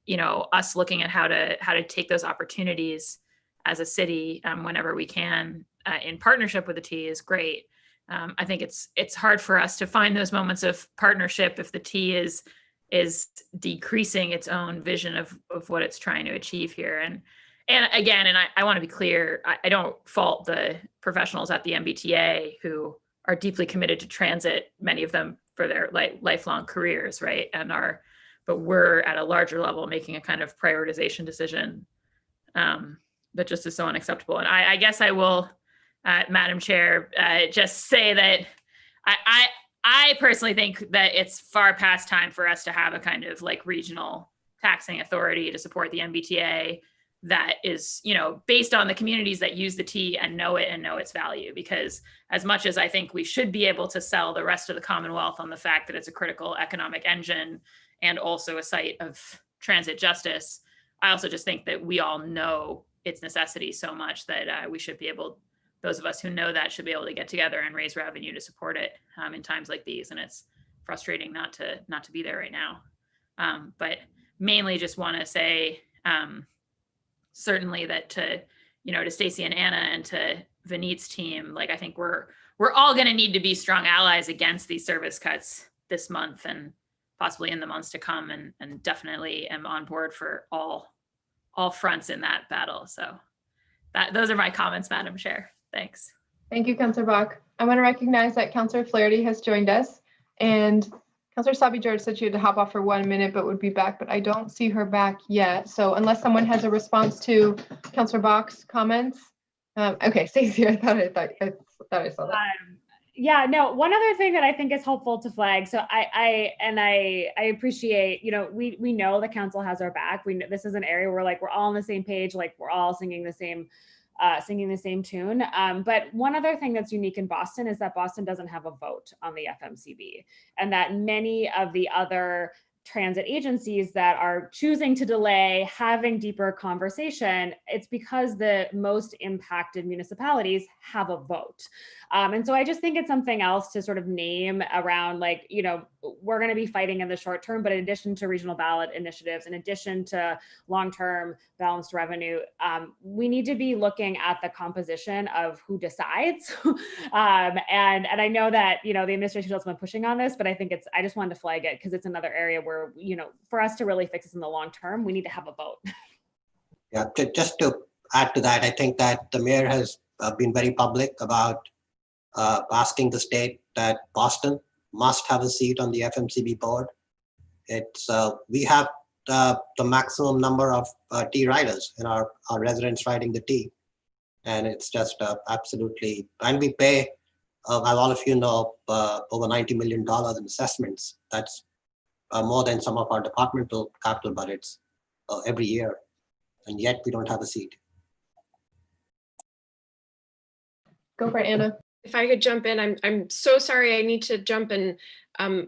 us looking at how to take those opportunities as a city whenever we can in partnership with the T is great. I think it's hard for us to find those moments of partnership if the T is decreasing its own vision of what it's trying to achieve here. And again, I want to be clear, I don't fault the professionals at the MBTA who are deeply committed to transit, many of them for their lifelong careers, right? But we're at a larger level making a kind of prioritization decision that just is so unacceptable. And I guess I will, Madam Chair, just say that I personally think that it's far past time for us to have a kind of like regional taxing authority to support the MBTA that is, based on the communities that use the T and know it and know its value. Because as much as I think we should be able to sell the rest of the Commonwealth on the fact that it's a critical economic engine and also a site of transit justice, I also just think that we all know its necessity so much that we should be able, those of us who know that should be able to get together and raise revenue to support it in times like these. And it's frustrating not to be there right now. But mainly just want to say certainly that to Stacey and Anna and to Vineet's team, like I think we're all going to need to be strong allies against these service cuts this month and possibly in the months to come, and definitely am on board for all fronts in that battle. So those are my comments, Madam Chair. Thanks. Thank you, Councillor Bach. I want to recognize that Councillor Flaherty has joined us, and Councillor Sabi George said she had to hop off for 1 minute, but would be back, but I don't see her back yet. So unless someone has a response to Councillor Bach's comments. Okay, Stacey, I thought I saw that. Yeah, no, one other thing that I think is helpful to flag. So I appreciate, we know the council has our back. This is an area where like, we're all on the same page, like we're all singing the same tune. But one other thing that's unique in Boston is that Boston doesn't have a vote on the FMCB, and that many of the other transit agencies that are choosing to delay having deeper conversation, it's because the most impacted municipalities have a vote. And so I just think it's something else to sort of name around, like, we're going to be fighting in the short term, but in addition to regional ballot initiatives, in addition to long-term balanced revenue, we need to be looking at the composition of who decides. And I know that, the administration has been pushing on this, but I think I just wanted to flag it because it's another area where, for us to really fix this in the long term, we need to have a vote. Yeah, just to add to that, I think that the mayor has been very public about asking the state that Boston must have a seat on the FMCB board. We have the maximum number of T riders in our residents riding the T. And it's just absolutely, and we pay, as all of you know, over $90 million in assessments. That's more than some of our departmental capital budgets every year. And yet we don't have a seat. Go for it, Anna. If I could jump in, I'm so sorry. I need to jump and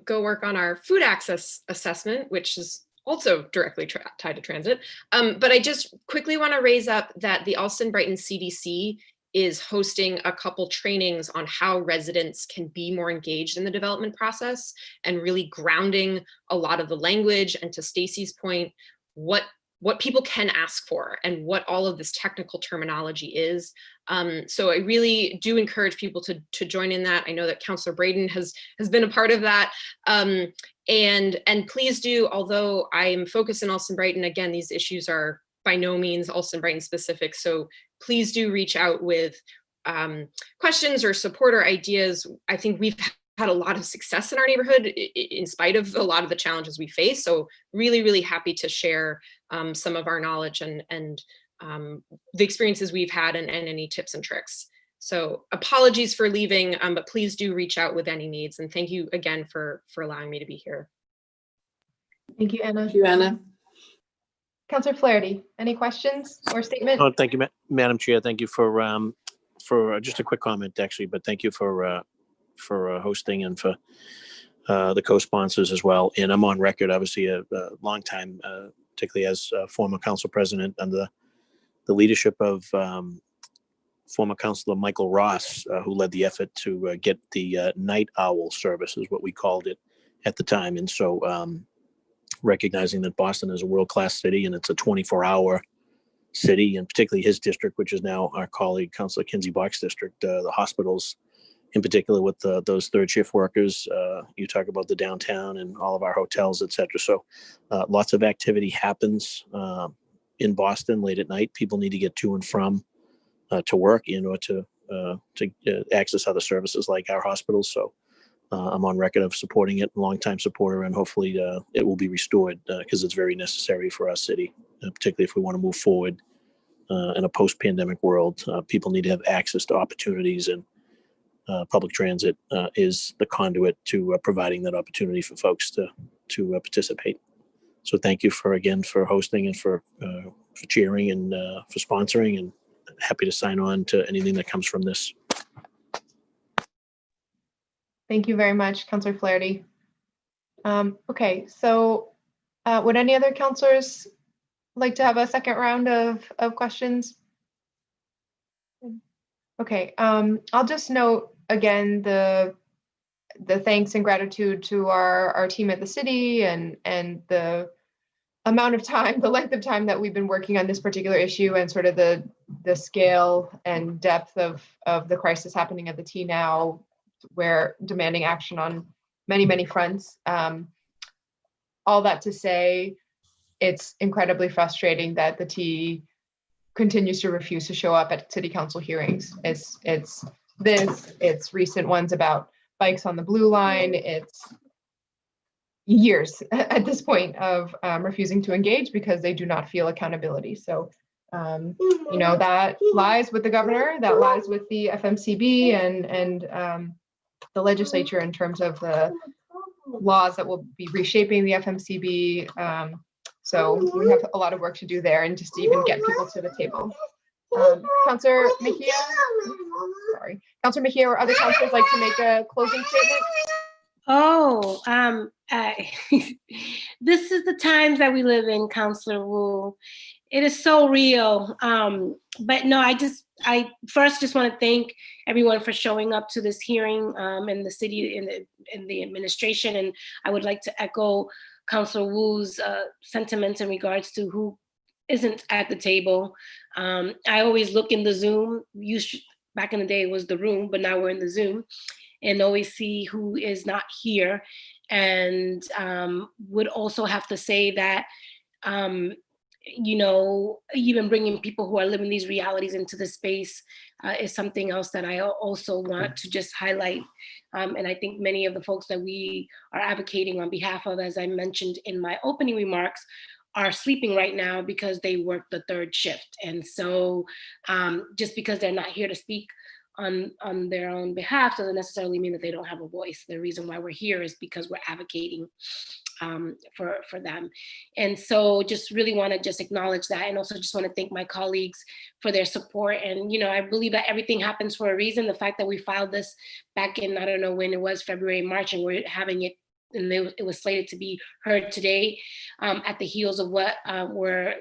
go work on our food access assessment, which is also directly tied to transit. But I just quickly want to raise up that the Allston-Brighton CDC is hosting a couple trainings on how residents can be more engaged in the development process and really grounding a lot of the language, and to Stacey's point, what people can ask for and what all of this technical terminology is. So I really do encourage people to join in that. I know that Councillor Braden has been a part of that. And please do, although I am focused in Allston-Brighton, again, these issues are by no means Allston-Brighton specific. So please do reach out with questions or support or ideas. I think we've had a lot of success in our neighborhood in spite of a lot of the challenges we face. So really, really happy to share some of our knowledge and the experiences we've had and any tips and tricks. So apologies for leaving, but please do reach out with any needs. And thank you again for allowing me to be here. Thank you, Anna. Thank you, Anna. Councillor Flaherty, any questions or statement? Oh, thank you, Madam Chair. Thank you for just a quick comment, actually, but thank you for hosting and for the co-sponsors as well. And I'm on record, obviously, a long time, particularly as former council president under the leadership of former councilor Michael Ross, who led the effort to get the night owl service, is what we called it at the time. And so recognizing that Boston is a world-class city and it's a 24-hour city, and particularly his district, which is now our colleague, Councilor Kinsey Bach's district, the hospitals, in particular with those third shift workers. You talk about the downtown and all of our hotels, et cetera. So lots of activity happens in Boston late at night. People need to get to and from to work in order to access other services like our hospitals. So I'm on record of supporting it, longtime supporter, and hopefully it will be restored because it's very necessary for our city, particularly if we want to move forward in a post-pandemic world. People need to have access to opportunities, and public transit is the conduit to providing that opportunity for folks to participate. So thank you for hosting and for cheering and for sponsoring, and happy to sign on to anything that comes from this. Thank you very much, Councillor Flaherty. Okay, so would any other councillors like to have a second round of questions? Okay, I'll just note again the thanks and gratitude to our team at the city and the amount of time, the length of time that we've been working on this particular issue, and sort of the scale and depth of the crisis happening at the T now, where demanding action on many fronts. All that to say, it's incredibly frustrating that the T continues to refuse to show up at city council hearings. It's recent ones about bikes on the Blue Line. It's years at this point of refusing to engage because they do not feel accountability. So, you know, that lies with the governor, that lies with the FMCB and the legislature in terms of the laws that will be reshaping the FMCB. So we have a lot of work to do there and just to even get people to the table. Councillor Mejia, sorry. Councillor Mejia or other councillors like to make a closing statement? Oh, this is the times that we live in, Councillor Wu. It is so real. But no, I first just want to thank everyone for showing up to this hearing in the city, in the administration. And I would like to echo Councillor Wu's sentiments in regards to who isn't at the table. I always look in the Zoom. Back in the day it was the room, but now we're in the Zoom, and always see who is not here. And would also have to say that, you know, even bringing people who are living these realities into the space is something else that I also want to just highlight. And I think many of the folks that we are advocating on behalf of, as I mentioned in my opening remarks, are sleeping right now because they work the third shift. And so just because they're not here to speak on their own behalf doesn't necessarily mean that they don't have a voice. The reason why we're here is because we're advocating for them. And so just really want to just acknowledge that, and also just want to thank my colleagues for their support. And, you know, I believe that everything happens for a reason. The fact that we filed this back in, I don't know when it was, February, March, and we're having it, and it was slated to be heard today at the heels of what we're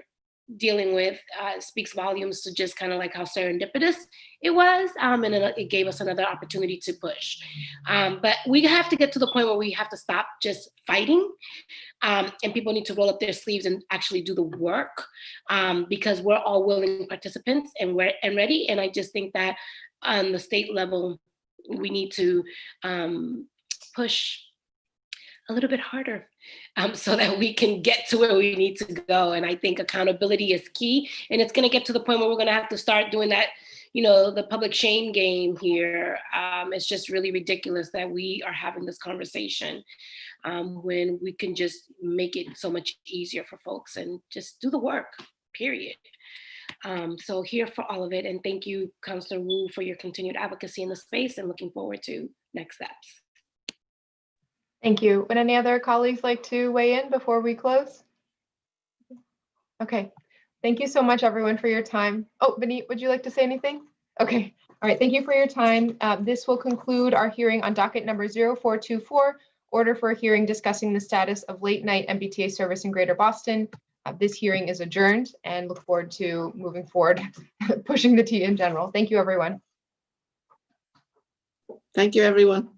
dealing with, speaks volumes to just kind of like how serendipitous it was, and it gave us another opportunity to push. But we have to get to the point where we have to stop just fighting, and people need to roll up their sleeves and actually do the work, because we're all willing participants and we're ready. And I just think that on the state level, we need to push a little bit harder so that we can get to where we need to go. And I think accountability is key. And it's going to get to the point where we're going to have to start doing that, you know, the public shame game here. It's just really ridiculous that we are having this conversation when we can just make it so much easier for folks and just do the work, period. So here for all of it. And thank you, Councillor Wu, for your continued advocacy in the space, and looking forward to next steps. Thank you. Would any other colleagues like to weigh in before we close? Okay. Thank you so much, everyone, for your time. Oh, Vineet, would you like to say anything? Okay. All right. Thank you for your time. This will conclude our hearing on docket number 0424, order for a hearing discussing the status of late night MBTA service in Greater Boston. This hearing is adjourned, and look forward to moving forward, pushing the T in general. Thank you, everyone. Thank you, everyone.